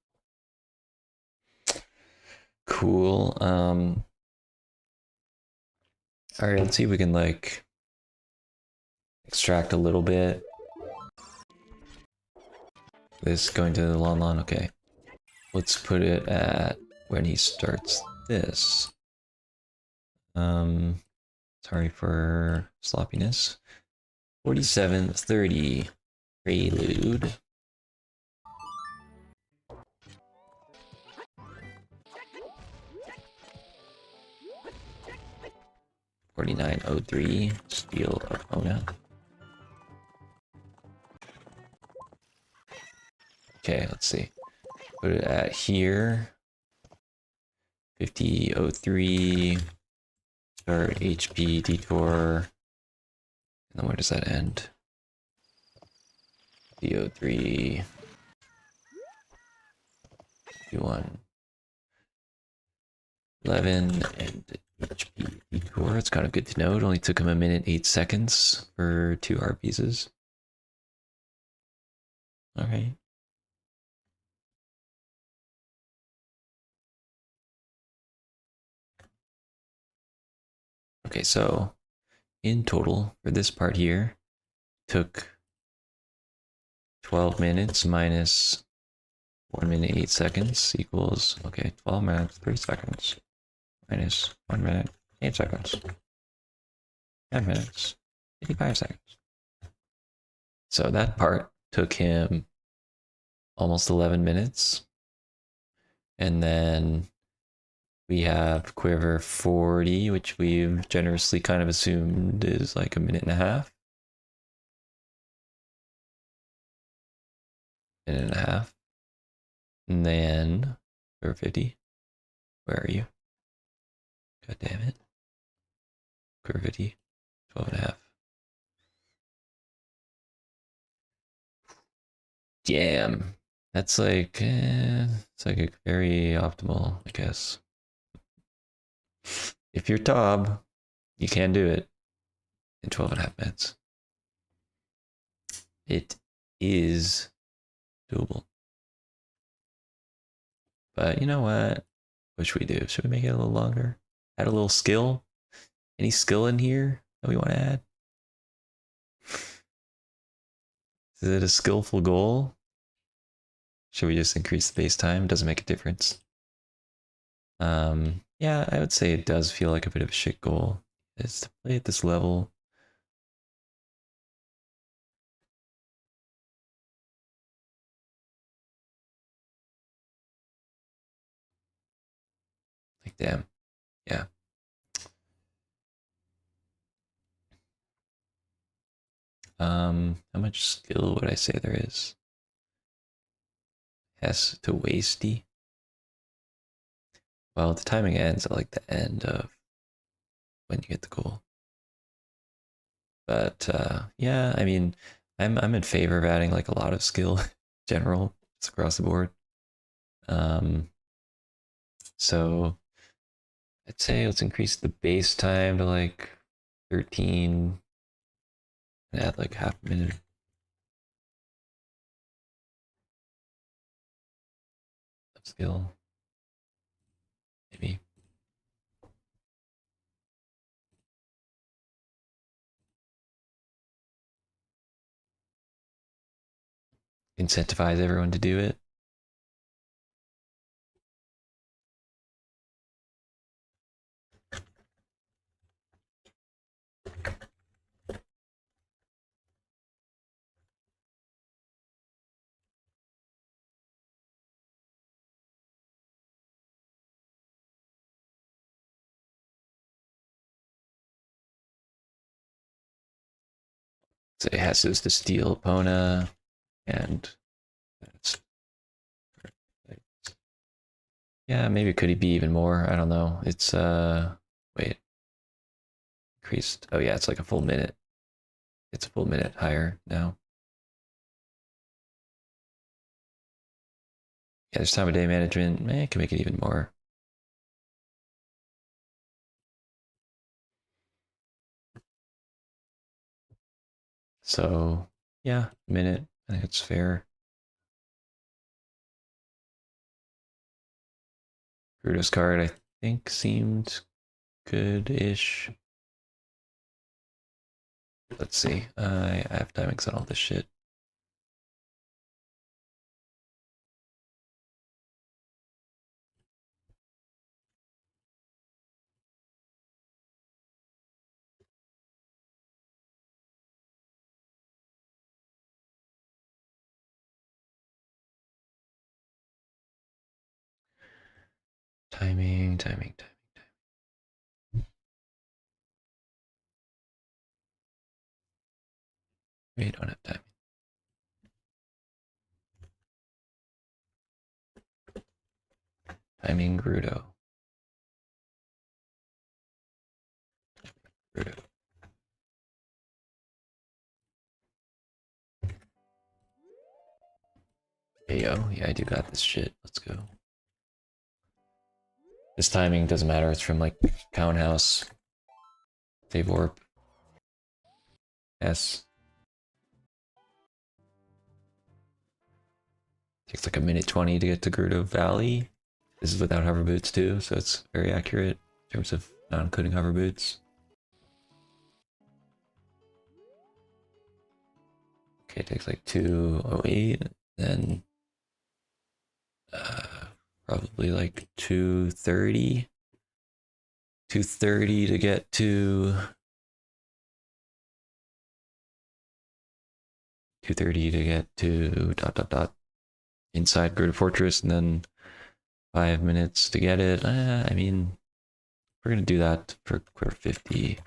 [SPEAKER 1] Cool. All right, let's see if we can like extract a little bit. This going to the Lon. Okay. Let's put it at when he starts this. Sorry for sloppiness. 47:30 prelude. 49:03 steal opponent. Okay, let's see. Put it at here. 50:03 start HP detour. And then where does that end? 50:03 1 11 and HP detour. It's kind of good to know. It only took him 1:08 for 2 R pieces. Alright. Okay, so in total for this part here, took 12 minutes minus 1:08 equals, okay, 12 minutes, 3 seconds, minus 1 minute, 8 seconds, 10 minutes, 55 seconds. So that part took him almost 11 minutes. And then we have Quiver 40, which we've generously kind of assumed is like 1.5 minutes. 1.5 minutes. And then Quiver 50. Where are you? God damn it. Quiver 50. 12.5. Damn. That's like, it's like a very optimal, I guess. If you're Tob, you can do it in 12.5 minutes. It is doable. But you know what? What should we do? Should we make it a little longer? Add a little skill? Any skill in here that we want to add? Is it a skillful goal? Should we just increase the base time? Doesn't make a difference. Yeah, I would say it does feel like a bit of a shit goal. Is to play at this level. Like, damn. Yeah. How much skill would I say there is? S to wasty. Well, the timing ends at like the end of when you get the goal. But yeah, I mean, I'm in favor of adding like a lot of skill general just across the board. So I'd say let's increase the base time to like 13 and add like half a minute. Of skill. Maybe. Incentivize everyone to do it. So it has to steal Epona and that's, yeah, maybe could he be even more? I don't know. It's wait. Increased. Oh yeah, it's like a full minute. It's a full minute higher now. Yeah, there's time of day management. Man, can make it even more. So yeah, minute. I think it's fair. Grudo's card, I think, seemed good-ish. Let's see. I have timings on all this shit. Timing. We don't have timing. Timing Grudo. Hey yo, yeah, I do got this shit. Let's go. This timing doesn't matter. It's from like Count House, Save Warp, S. Takes like a minute 20 to get to Gerudo Valley. This is without hover boots too, so it's very accurate in terms of not including hover boots. Okay, it takes like 2:08, then probably like 2:30. 2:30 to get to 2:30 to get to inside Gerudo Fortress, and then 5 minutes to get it. I mean, we're gonna do that for Quiver 50.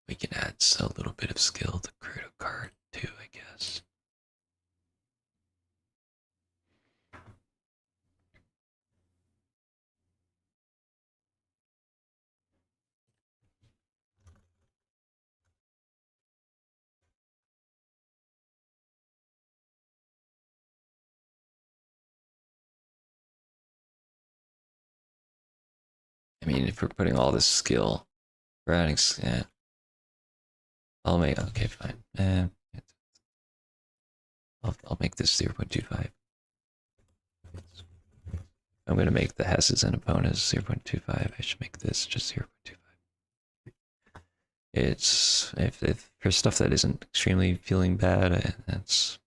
[SPEAKER 1] We can add a little bit of skill to Gerudo card too, I guess. I mean, if we're putting all this skill, we're adding. Yeah. I'll make. Okay, fine. I'll make this 0.25. I'm gonna make the Hesses and opponents 0.25. I should make this just 0.25. It's if for stuff that isn't extremely feeling bad, that's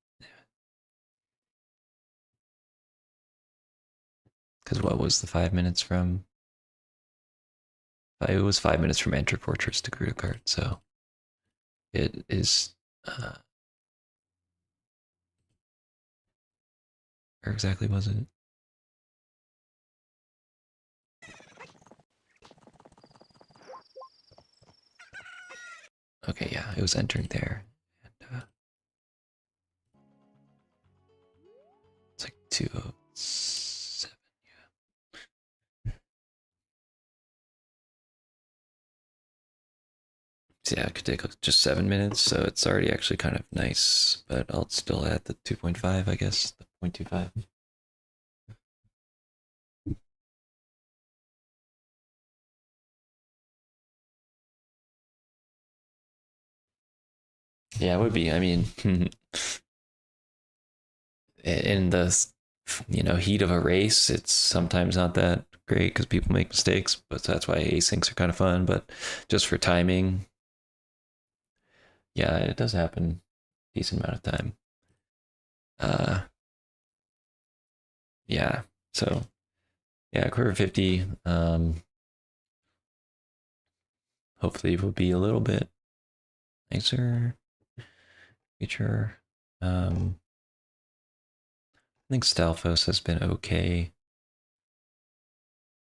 [SPEAKER 1] because what was the 5 minutes from? It was 5 minutes from Enter Fortress to Gerudo card, so it is. Where exactly was it? Okay, yeah, it was entering there. And, it's like 2:07, yeah. So yeah, it could take just 7 minutes, so it's already actually kind of nice, but I'll still add the 2.5, I guess, the 0.25. Yeah, it would be. I mean, in the heat of a race, it's sometimes not that great because people make mistakes, but that's why asyncs are kind of fun. But just for timing, yeah, it does happen a decent amount of time. Yeah. So yeah, Quiver 50. Hopefully it will be a little bit nicer feature. I think Stalfos has been okay.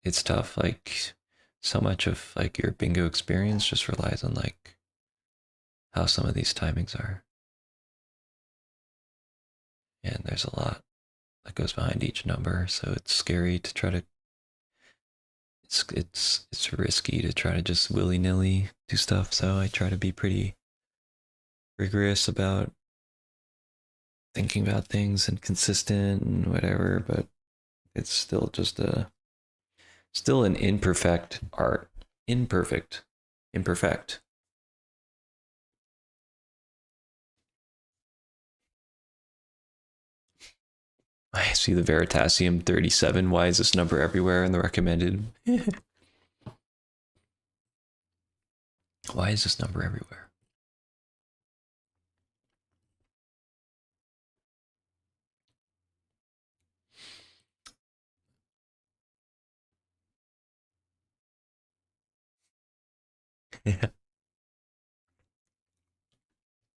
[SPEAKER 1] It's tough, like so much of like your bingo experience just relies on like how some of these timings are. And there's a lot that goes behind each number, so it's scary to try to it's risky to try to just willy-nilly do stuff, so I try to be pretty rigorous about thinking about things and consistent and whatever, but it's still just still an imperfect art. Imperfect. Imperfect. I see the Veritasium 37. Why is this number everywhere in the recommended? Why is this number everywhere?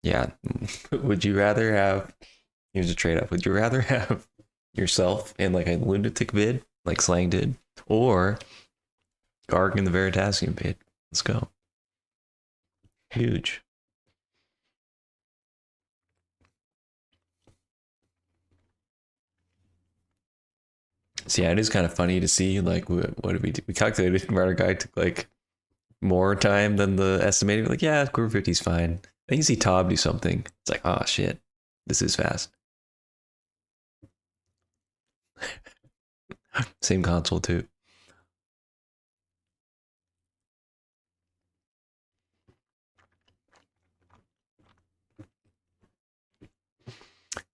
[SPEAKER 1] Yeah. Would you rather have, here's a trade off. Would you rather have yourself in like a lunatic vid, like Slang did, or Garg in the Veritasium vid? Let's go. Huge. So yeah, it is kind of funny to see like what did we do? We calculated our guy took like more time than the estimated. We're like, yeah, Quiver 50 is fine. Then you see Tob do something. It's like, oh shit, this is fast. Same console too.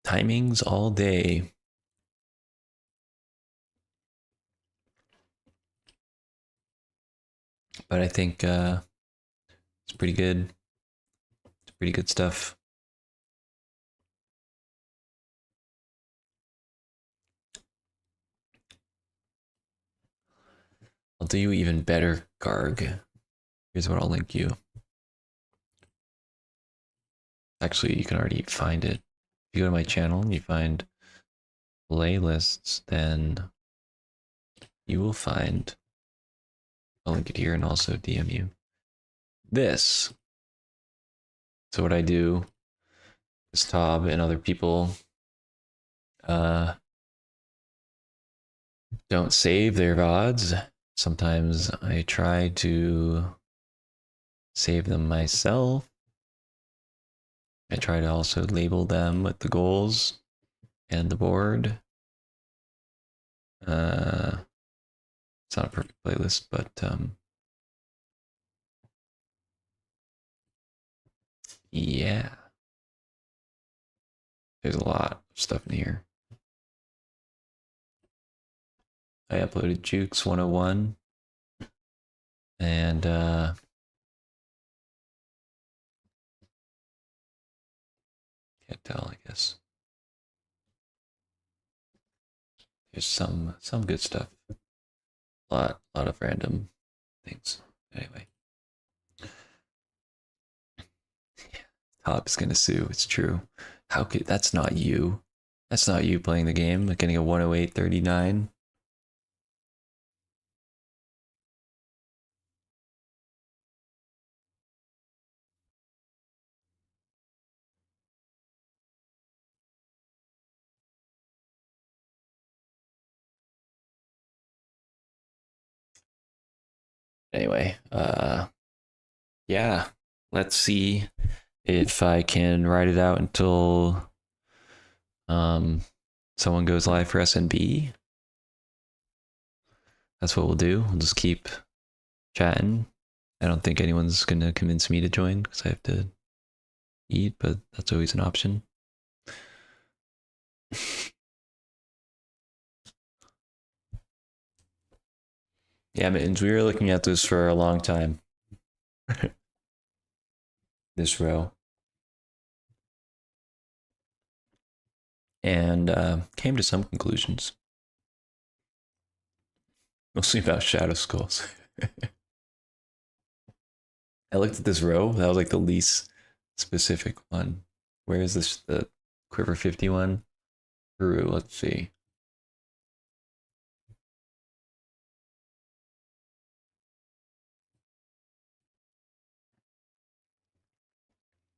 [SPEAKER 1] Timings all day. But I think it's pretty good. It's pretty good stuff. I'll do you even better, Garg. Here's what I'll link you. Actually, you can already find it. If you go to my channel and you find playlists, then you will find, I'll link it here and also DM you this. So what I do is Tob and other people don't save their VODs. Sometimes I try to save them myself. I try to also label them with the goals and the board. It's not a perfect playlist, but yeah. There's a lot of stuff in here. I uploaded Jukes 101 and can't tell, I guess. There's some good stuff. A lot of random things. Anyway. Top's gonna sue, it's true. How could that's not you. That's not you playing the game, like getting a 108.39. Anyway, yeah. Let's see if I can ride it out until someone goes live for SNB. That's what we'll do. We'll just keep chatting. I don't think anyone's gonna convince me to join because I have to eat, but that's always an option. Yeah, Mittens, we were looking at this for a long time. This row. And came to some conclusions. Mostly about Shadow Skulls. I looked at this row. That was like the least specific one. Where is this? The Quiver 51? Peru, let's see.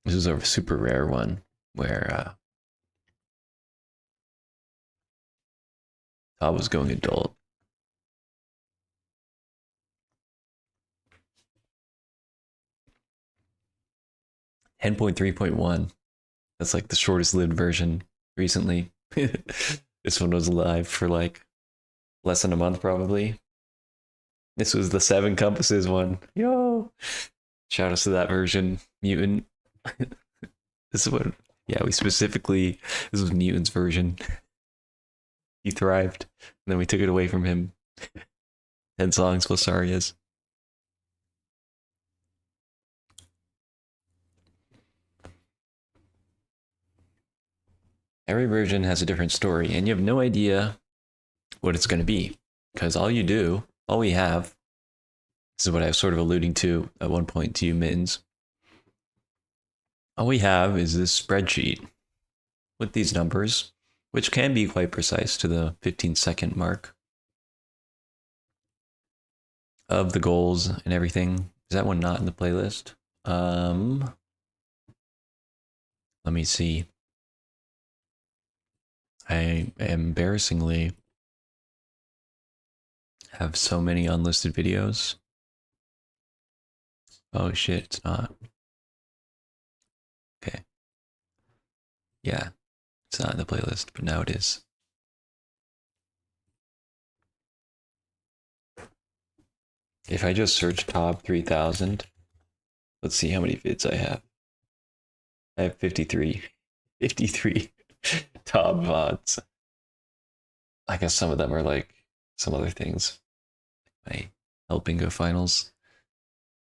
[SPEAKER 1] This is a super rare one where I was going adult. Ten 10.3.1. That's like the shortest lived version recently. This one was live for like less than a month probably. This was the 7 compasses one. Yo! Shout outs to that version, Mutant. This is what, yeah, we specifically, this was Mutant's version. He thrived, and then we took it away from him. 10 songs plus Arias. Every version has a different story, and you have no idea what it's going to be. Because all we have, this is what I was sort of alluding to at one point to you, Mittens. All we have is this spreadsheet with these numbers, which can be quite precise to the 15-second mark of the goals and everything. Is that one not in the playlist? Let me see. I embarrassingly have so many unlisted videos. Oh shit, it's not. Okay. Yeah, it's not in the playlist, but now it is. If I just search top 3000, let's see how many vids I have. I have 53. 53 top VODs. I guess some of them are like some other things. My El Bingo finals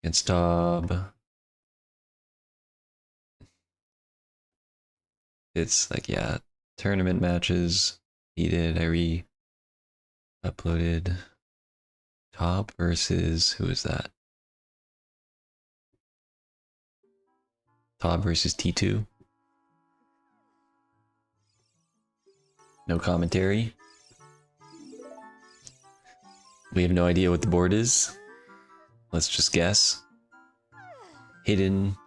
[SPEAKER 1] against Tob. It's like, yeah, tournament matches. Needed. I re-uploaded Tob versus, who is that? Tob versus T2. No commentary. We have no idea what the board is. Let's just guess. Hidden.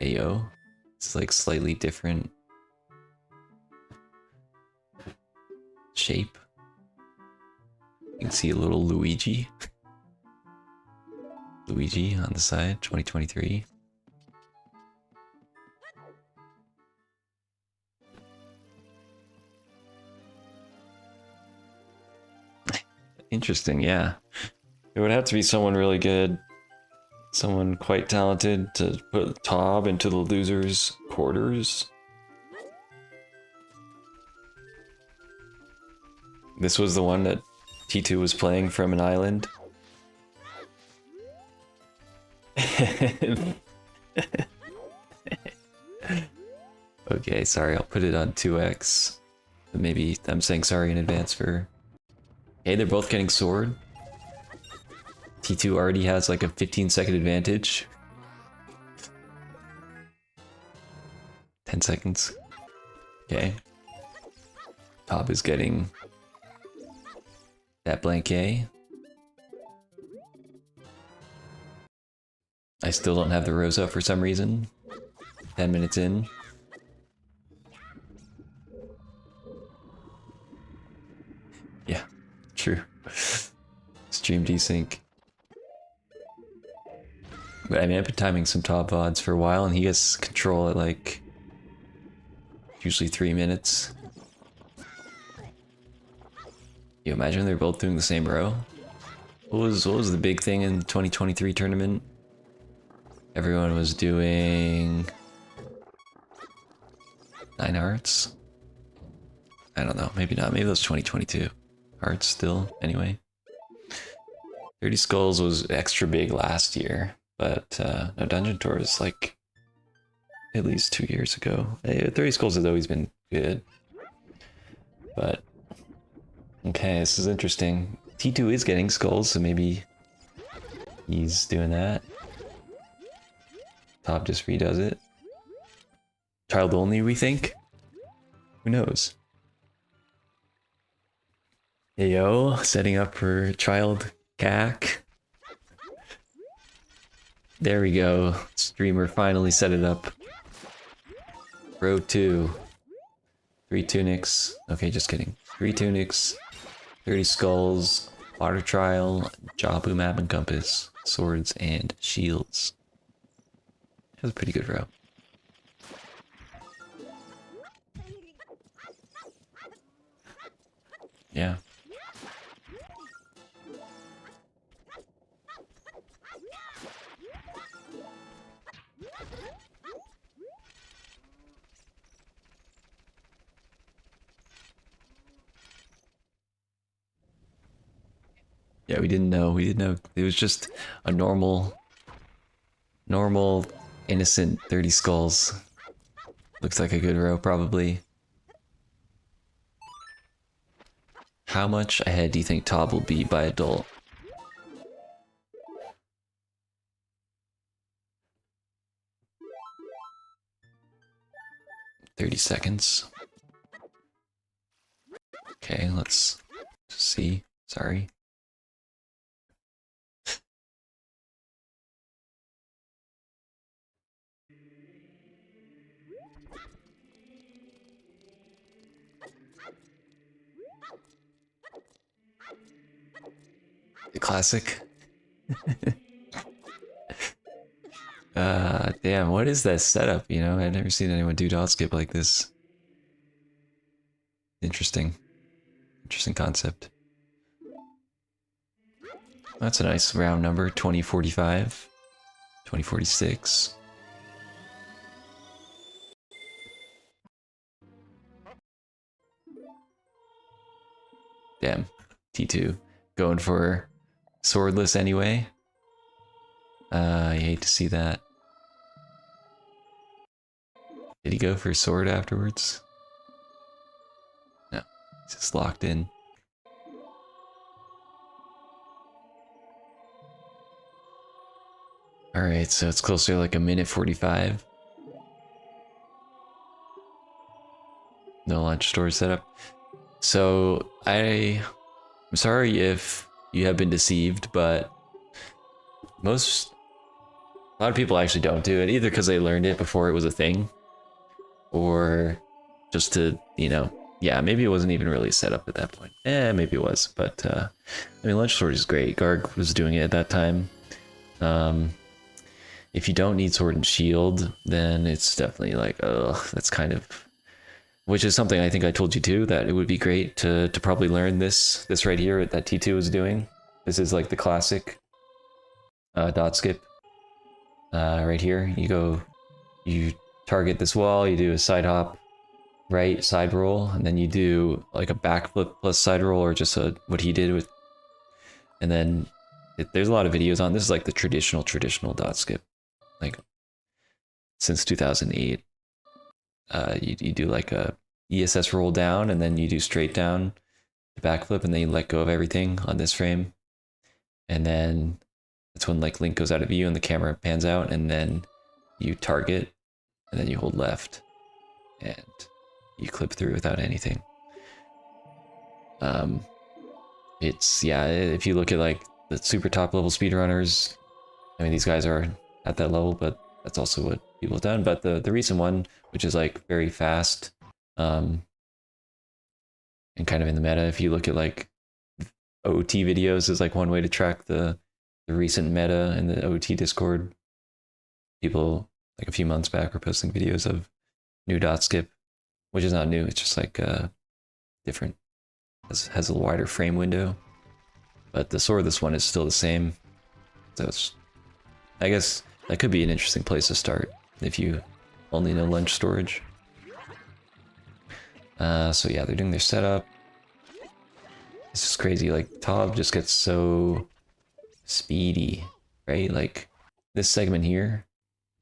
[SPEAKER 1] AO. It's like slightly different shape. You can see a little Luigi. Luigi on the side, 2023. Interesting, yeah. It would have to be someone really good. Someone quite talented to put Tob into the losers' quarters. This was the one that T2 was playing from an island. Okay, sorry, I'll put it on 2x. Maybe I'm saying sorry in advance for... Hey, they're both getting sword. T2 already has like a 15-second advantage. 10 seconds. Okay. Tob is getting that blank A. I still don't have the Rosa for some reason. 10 minutes in. Yeah, true. Stream desync. But I mean, I've been timing some top VODs for a while, and he gets control at like usually 3 minutes. You imagine they're both doing the same row? What was the big thing in the 2023 tournament? Everyone was doing 9 hearts? I don't know, maybe not. Maybe that was 2022. Hearts still, anyway. 30 Skulls was extra big last year, but no, Dungeon Tour is like at least 2 years ago. 30 Skulls has always been good. But, okay, this is interesting. T2 is getting skulls, so maybe he's doing that. Tob just redoes it. Child only, we think? Who knows? Ayo, setting up for child CAC. There we go. Streamer finally set it up. Row 2. 3 tunics. Okay, just kidding. 3 tunics. 30 skulls. Water trial. Jabu map and compass. Swords and shields. That was a pretty good row. Yeah. Yeah, we didn't know. We didn't know. It was just a normal, innocent 30 skulls. Looks like a good row, probably. How much ahead do you think Tob will be by adult? $30. Okay, let's see. Sorry. The classic. Damn, what is that setup, you know? I've never seen anyone do dot skip like this. Interesting. Interesting concept. That's a nice round number, 2045, 2046. Damn, T2 going for swordless anyway. I hate to see that. Did he go for sword afterwards? No, he's just locked in. Alright, so it's closer to like a minute 45. No lunch store setup. So I'm sorry if you have been deceived, but a lot of people actually don't do it, either because they learned it before it was a thing, or just to, you know, yeah, maybe it wasn't even really set up at that point. Maybe it was, but I mean, lunch sword is great. Garg was doing it at that time. If you don't need sword and shield, then it's definitely like, that's kind of, which is something I think I told you too, that it would be great to probably learn this right here that T2 is doing. This is like the classic dot skip. Right here, you target this wall, you do a side hop, right, side roll, and then you do like a backflip plus side roll, or just what he did with, and then there's a lot of videos on this. Is like the traditional dot skip, like since 2008. You do like a ESS roll down, and then you do straight down the backflip, and then you let go of everything on this frame, and then that's when like Link goes out of view and the camera pans out, and then you target, and then you hold left, and you clip through without anything. It's, yeah, if you look at like the super top level speedrunners, I mean, these guys are at that level, but that's also what people have done. But the recent one, which is like very fast, and kind of in the meta, if you look at like OoT videos, is like one way to track the recent meta in the OoT Discord. People like a few months back were posting videos of new dot skip, which is not new. It's just like different, has a wider frame window, but the swordless one is still the same. So I guess that could be an interesting place to start if you only know lunch storage. So yeah, they're doing their setup. It's just crazy. Like Tob just gets so speedy, right? Like this segment here,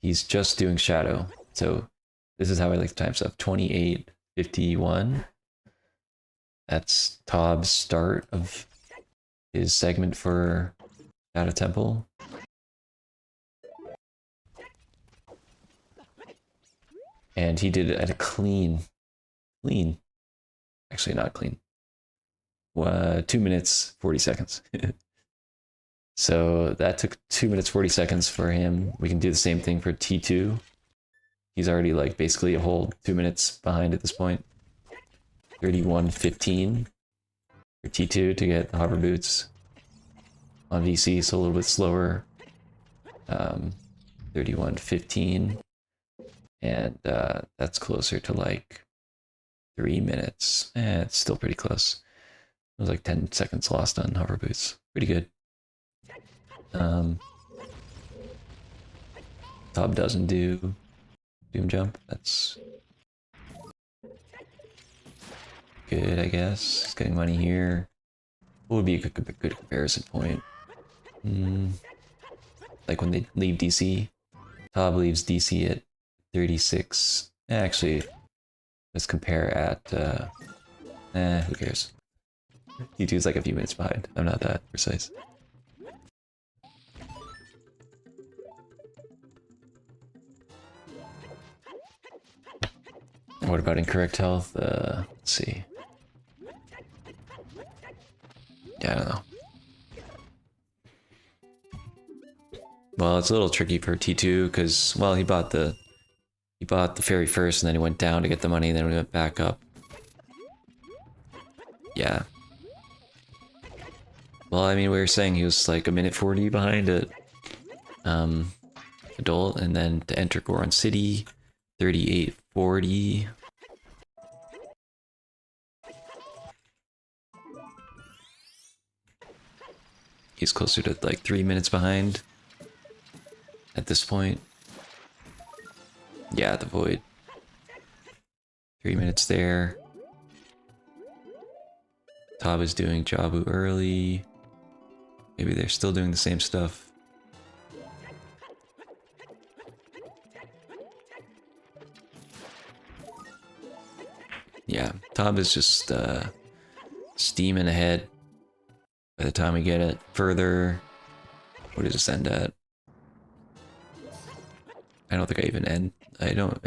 [SPEAKER 1] he's just doing shadow. So this is how I like to time stuff. 28:51. That's Tob's start of his segment for Shadow Temple. And he did it at a clean, actually not clean, 2 minutes 40 seconds. So that took 2 minutes 40 seconds for him. We can do the same thing for T2. He's already like basically a whole 2 minutes behind at this point. 31:15 for T2 to get the hover boots on VC, so a little bit slower. 31:15, and that's closer to like 3 minutes. It's still pretty close. It was like 10 seconds lost on hover boots. Pretty good. Tob doesn't do doom jump. That's good, I guess. He's getting money here. What would be a good comparison point? Like when they leave DC. Tob leaves DC at 36. Actually, let's compare at, who cares? T2 is like a few minutes behind. I'm not that precise. What about incorrect health? Let's see. Yeah, I don't know. Well, it's a little tricky for T2 because, well, he bought the ferry first and then he went down to get the money and then we went back up. Yeah. Well, I mean, we were saying he was like a minute 40 behind at adult, and then to enter Goron City, 38:40. He's closer to like 3 minutes behind at this point. Yeah, the void. 3 minutes there. Tob is doing Jabu early. Maybe they're still doing the same stuff. Yeah, Tob is just steaming ahead. By the time we get it further, what does this end at? I don't think I even end. I don't.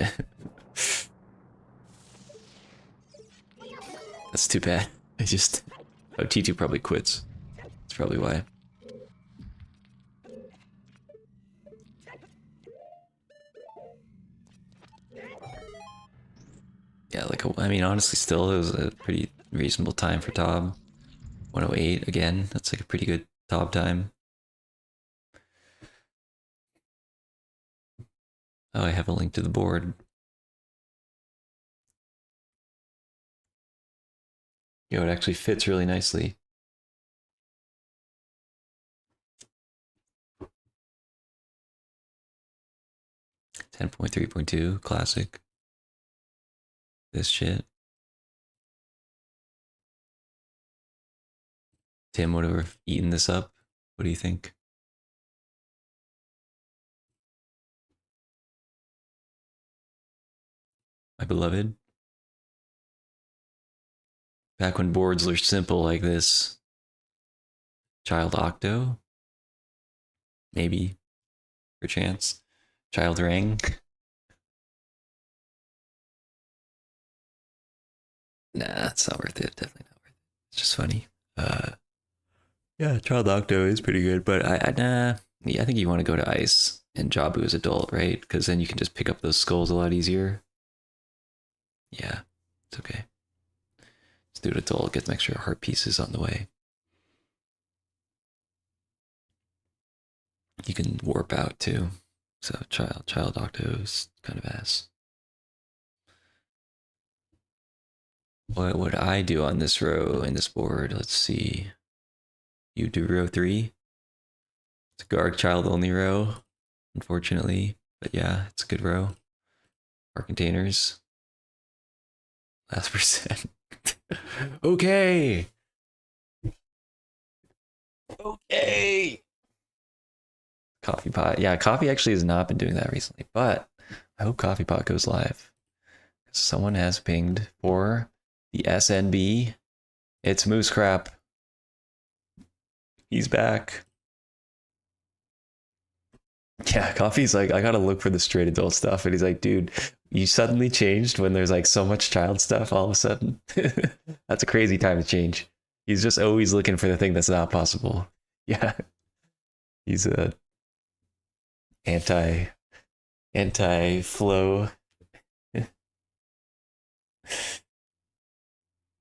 [SPEAKER 1] That's too bad. I just. Oh, T2 probably quits. That's probably why. Yeah, like, I mean, honestly, still, it was a pretty reasonable time for Tob. 108 again. That's like a pretty good Tob time. Oh, I have a link to the board. Yo, it actually fits really nicely. Ten 10.3.2, classic. This shit. Tim would have eaten this up. What do you think? My beloved? Back when boards were simple like this. Child Octo? Maybe. Perchance. Child Ring? Nah, it's not worth it. Definitely not worth it. It's just funny. Yeah, Child Octo is pretty good, but nah. Yeah, I think you want to go to Ice and Jabu as adult, right? Because then you can just pick up those skulls a lot easier. Yeah, it's okay. Let's do it adult, get some extra heart pieces on the way. You can warp out too. So Child Octo is kind of ass. What would I do on this row in this board? Let's see. You do row 3. It's a Garg Child only row, unfortunately. But yeah, it's a good row. Our containers. Last percent. Okay. Okay. Coffee Pot. Yeah, Coffee actually has not been doing that recently, but I hope Coffee Pot goes live. Someone has pinged for the SNB. It's Moose Crap. He's back. Yeah, Coffee's like, I gotta look for the straight adult stuff. And he's like, dude, you suddenly changed when there's like so much child stuff all of a sudden. That's a crazy time to change. He's just always looking for the thing that's not possible. Yeah. He's a anti flow.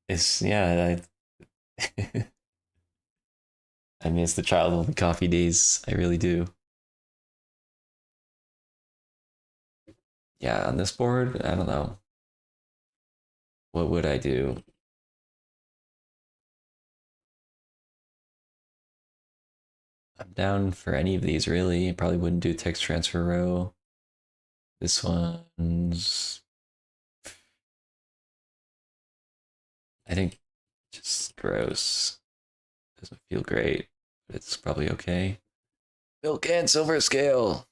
[SPEAKER 1] It's yeah, I miss the child only coffee days. I really do. Yeah, on this board, I don't know. What would I do? I'm down for any of these, really. Probably wouldn't do text transfer row. This one's... I think just gross. Doesn't feel great, but it's probably okay. Milk and silver scale.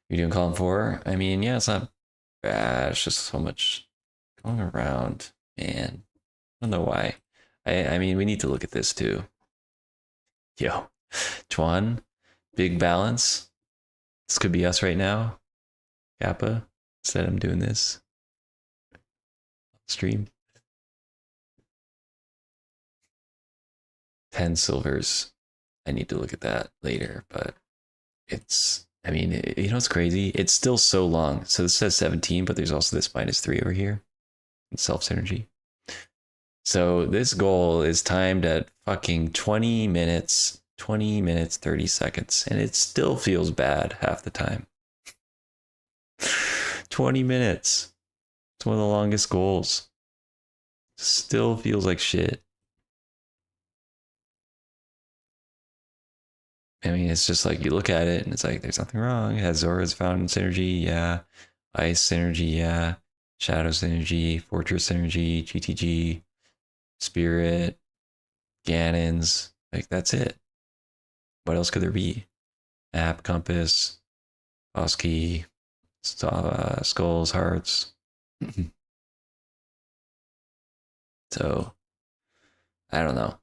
[SPEAKER 1] You're doing column 4? I mean, yeah, it's not bad. It's just so much going around. Man, I don't know why. I mean, we need to look at this too. Yo, Chuan, big balance. This could be us right now. Kappa, instead I'm doing this. Stream. 10 silvers. I need to look at that later, but it's, I mean, you know what's crazy? It's still so long. So this says 17, but there's also this -3 over here in self synergy. So this goal is timed at fucking 20 minutes, 30 seconds, and it still feels bad half the time. 20 minutes. It's one of the longest goals. Still feels like shit. I mean, it's just like you look at it and it's like there's nothing wrong. It has Zora's Fountain synergy, yeah. Ice synergy, yeah. Shadow synergy, Fortress synergy, GTG, Spirit, Ganon's. Like, that's it. What else could there be? App, Compass, Boss Key, Skulls, Hearts. So, I don't know.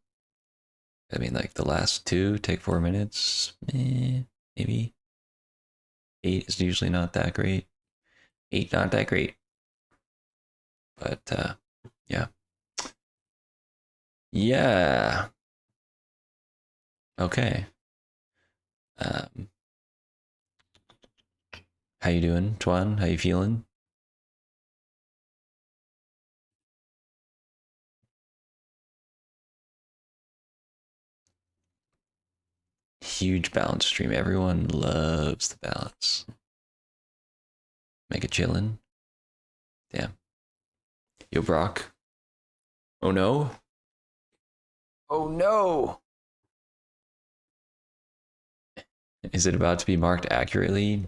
[SPEAKER 1] I mean, like, the last 2 take 4 minutes. Maybe. 8 is usually not that great. 8 not that great. But, yeah. Yeah. Okay. How you doing, Tuan? How you feeling? Huge balance stream. Everyone loves the balance. Make it chillin'. Damn. Yo, Brock. Oh no. Oh no. Is it about to be marked accurately?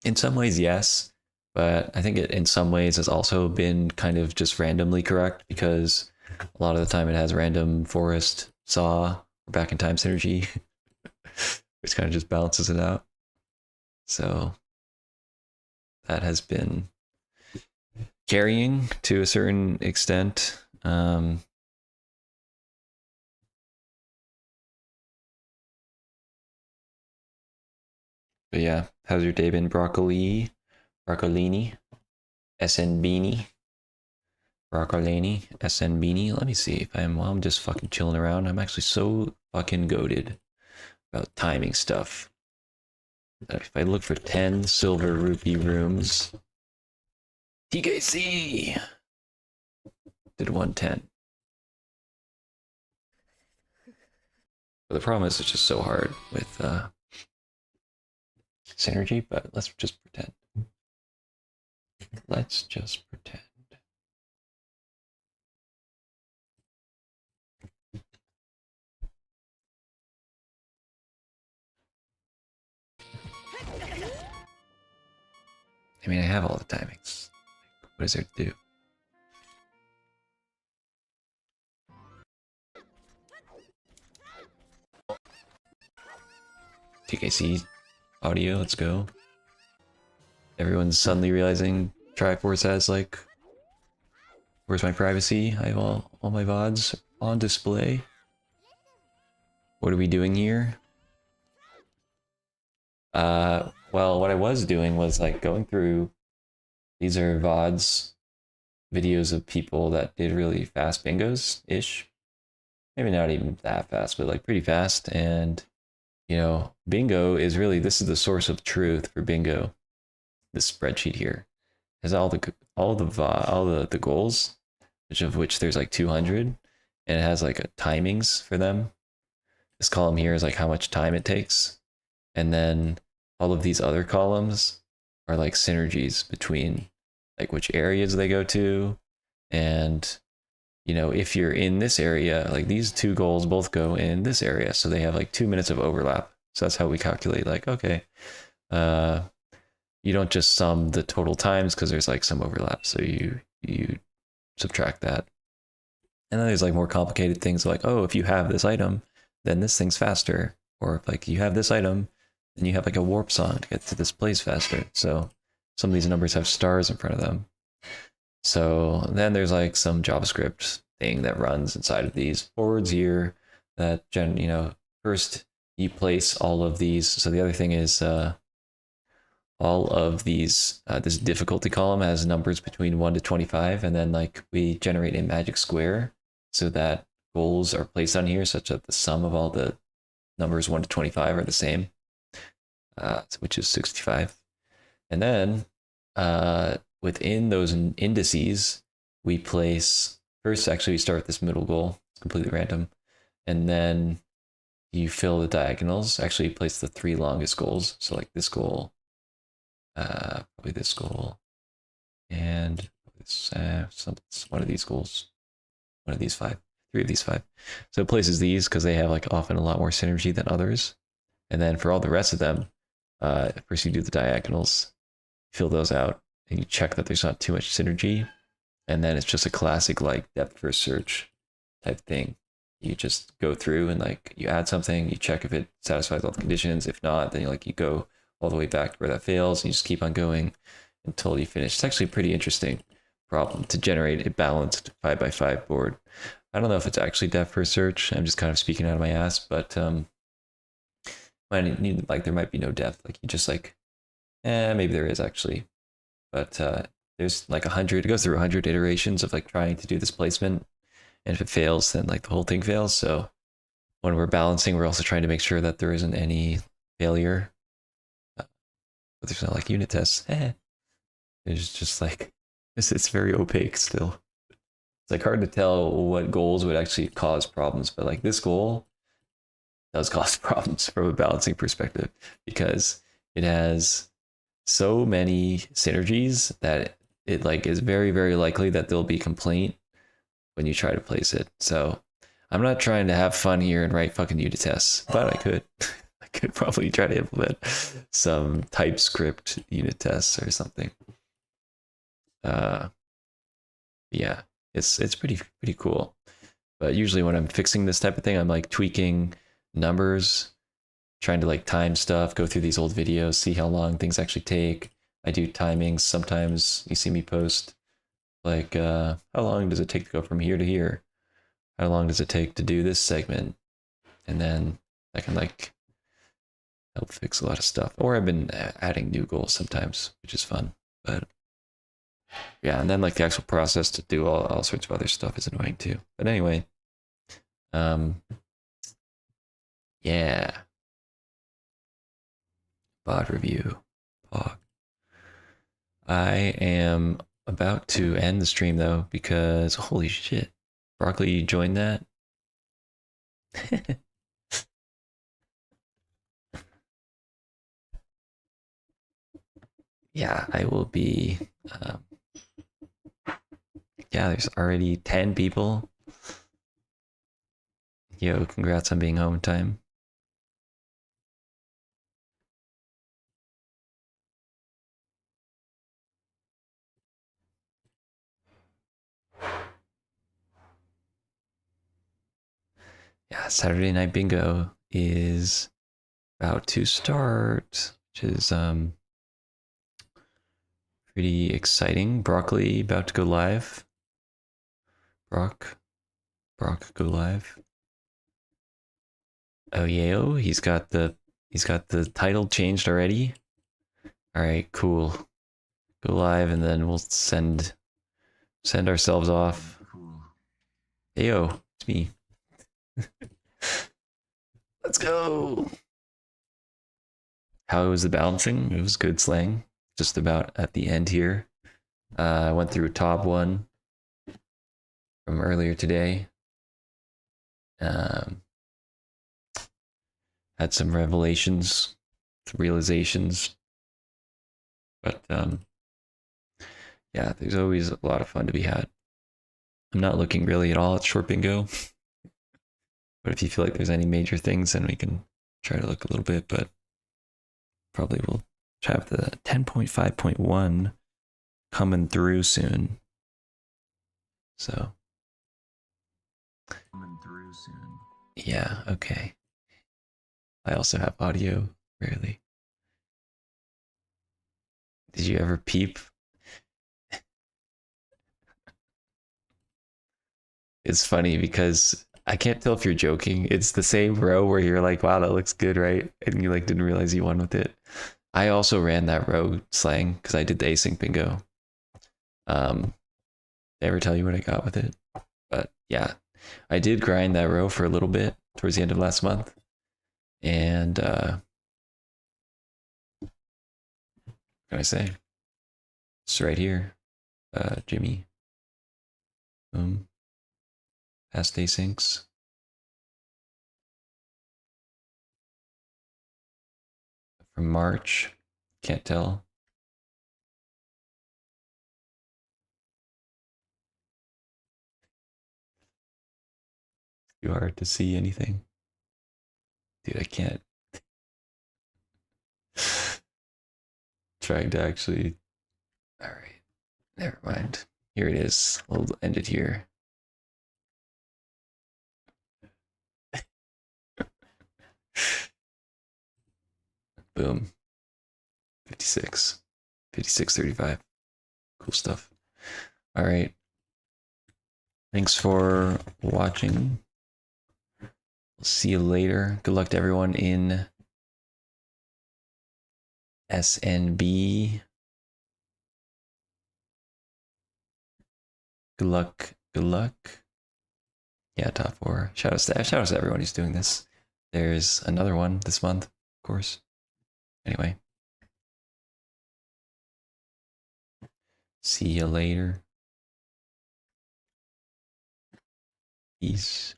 [SPEAKER 1] In some ways, yes. But I think it, in some ways, has also been kind of just randomly correct because a lot of the time it has random forest, saw, back in time synergy, which kind of just balances it out. So that has been carrying to a certain extent. But yeah, how's your day been, Broccolini? SN Beanie. Broccolini, SN Beanie. Let me see if I'm just fucking chilling around. I'm actually so fucking goated about timing stuff. If I look for 10 silver rupee rooms, TKC did 110. But the problem is it's just so hard with synergy, but let's just pretend. Let's just pretend. I mean, I have all the timings. What is there to do? TKC audio, let's go. Everyone's suddenly realizing Triforce has like, where's my privacy? I have all my VODs on display. What are we doing here? Well, what I was doing was like going through, these are VODs, videos of people that did really fast bingos-ish. Maybe not even that fast, but like pretty fast. And, you know, bingo is really, this is the source of truth for bingo. This spreadsheet here has all the goals, which there's like 200, and it has like timings for them. This column here is like how much time it takes, and then all of these other columns are like synergies between like which areas they go to, and you know, if you're in this area, like these 2 goals both go in this area, so they have like 2 minutes of overlap. So that's how we calculate like, okay, you don't just sum the total times because there's like some overlap. So you you subtract that. And then there's like more complicated things like, oh, if you have this item, then this thing's faster. Or if like you have this item, then you have like a warp song to get to this place faster. So some of these numbers have stars in front of them. So then there's like some JavaScript thing that runs inside of these boards here that first you place all of these. So the other thing is all of these, this difficulty column has numbers between 1 to 25, and then like we generate a magic square so that goals are placed on here such that the sum of all the numbers 1 to 25 are the same, which is 65. And then within those indices, we place, first actually we start with this middle goal, it's completely random, and then you fill the diagonals, actually you place the 3 longest goals, so like this goal, probably this goal, and this, one of these goals, one of these 5, 3 of these 5. So it places these because they have like often a lot more synergy than others. And then for all the rest of them, first you do the diagonals, fill those out, and you check that there's not too much synergy. And then it's just a classic like depth first search type thing. You just go through and like you add something, you check if it satisfies all the conditions. If not, then you go all the way back to where that fails, and you just keep on going until you finish. It's actually a pretty interesting problem to generate a balanced 5x5 board. I don't know if it's actually depth first search. I'm just kind of speaking out of my ass, but there might be no depth. Like you just like, maybe there is actually, but there's like 100. It goes through 100 iterations of like trying to do this placement, and if it fails, then like the whole thing fails. So when we're balancing, we're also trying to make sure that there isn't any failure. But there's not like unit tests. It's just like it's very opaque still. It's like hard to tell what goals would actually cause problems, but like this goal does cause problems from a balancing perspective because it has so many synergies that it like is very, very likely that there'll be complaint when you try to place it. So I'm not trying to have fun here and write fucking unit tests, but I could. I could probably try to implement some TypeScript unit tests or something. Yeah, it's pretty cool. But usually when I'm fixing this type of thing, I'm like tweaking numbers, trying to like time stuff, go through these old videos, see how long things actually take. I do timings. Sometimes you see me post like, how long does it take to go from here to here? How long does it take to do this segment? And then I can like help fix a lot of stuff. Or I've been adding new goals sometimes, which is fun. But yeah, and then like the actual process to do all sorts of other stuff is annoying too. But anyway, yeah. Bod review. Pog. I am about to end the stream though, because holy shit. Broccoli, you joined that? Yeah, I will be. Yeah, there's already 10 people. Yo, congrats on being home in time. Yeah, Saturday Night Bingo is about to start, which is pretty exciting. Broccoli about to go live. Brock go live. Oh yeah, he's got the title changed already. All right, cool. Go live, and then we'll send ourselves off. Hey yo, it's me. Let's go. How was the balancing? It was good slang. Just about at the end here. I went through top 1 from earlier today. Had some revelations, some realizations. But yeah, there's always a lot of fun to be had. I'm not looking really at all at short bingo. But if you feel like there's any major things, then we can try to look a little bit. But probably we'll have the 10.5.1 coming through soon. So
[SPEAKER 3] Coming through soon.
[SPEAKER 1] yeah, okay. I also have audio, rarely. Did you ever peep? It's funny because I can't tell if you're joking. It's the same row where you're like, wow, that looks good, right? And you like didn't realize you won with it. I also ran that row slang because I did the async bingo. Never tell you what I got with it. But yeah, I did grind that row for a little bit towards the end of last month. And what can I say? It's right here. Jimmy. Boom. Past asyncs. From March. Can't tell. Too hard to see anything. Dude, I can't. Trying to actually. Alright. Never mind. Here it is. We'll end it here. Boom. 56. 56.35. Cool stuff. All right. Thanks for watching. We'll see you later. Good luck to everyone in SNB. Good luck. Good luck. Yeah, top 4. Shout out to everyone who's doing this. There's another one this month, of course. Anyway. See you later. Peace.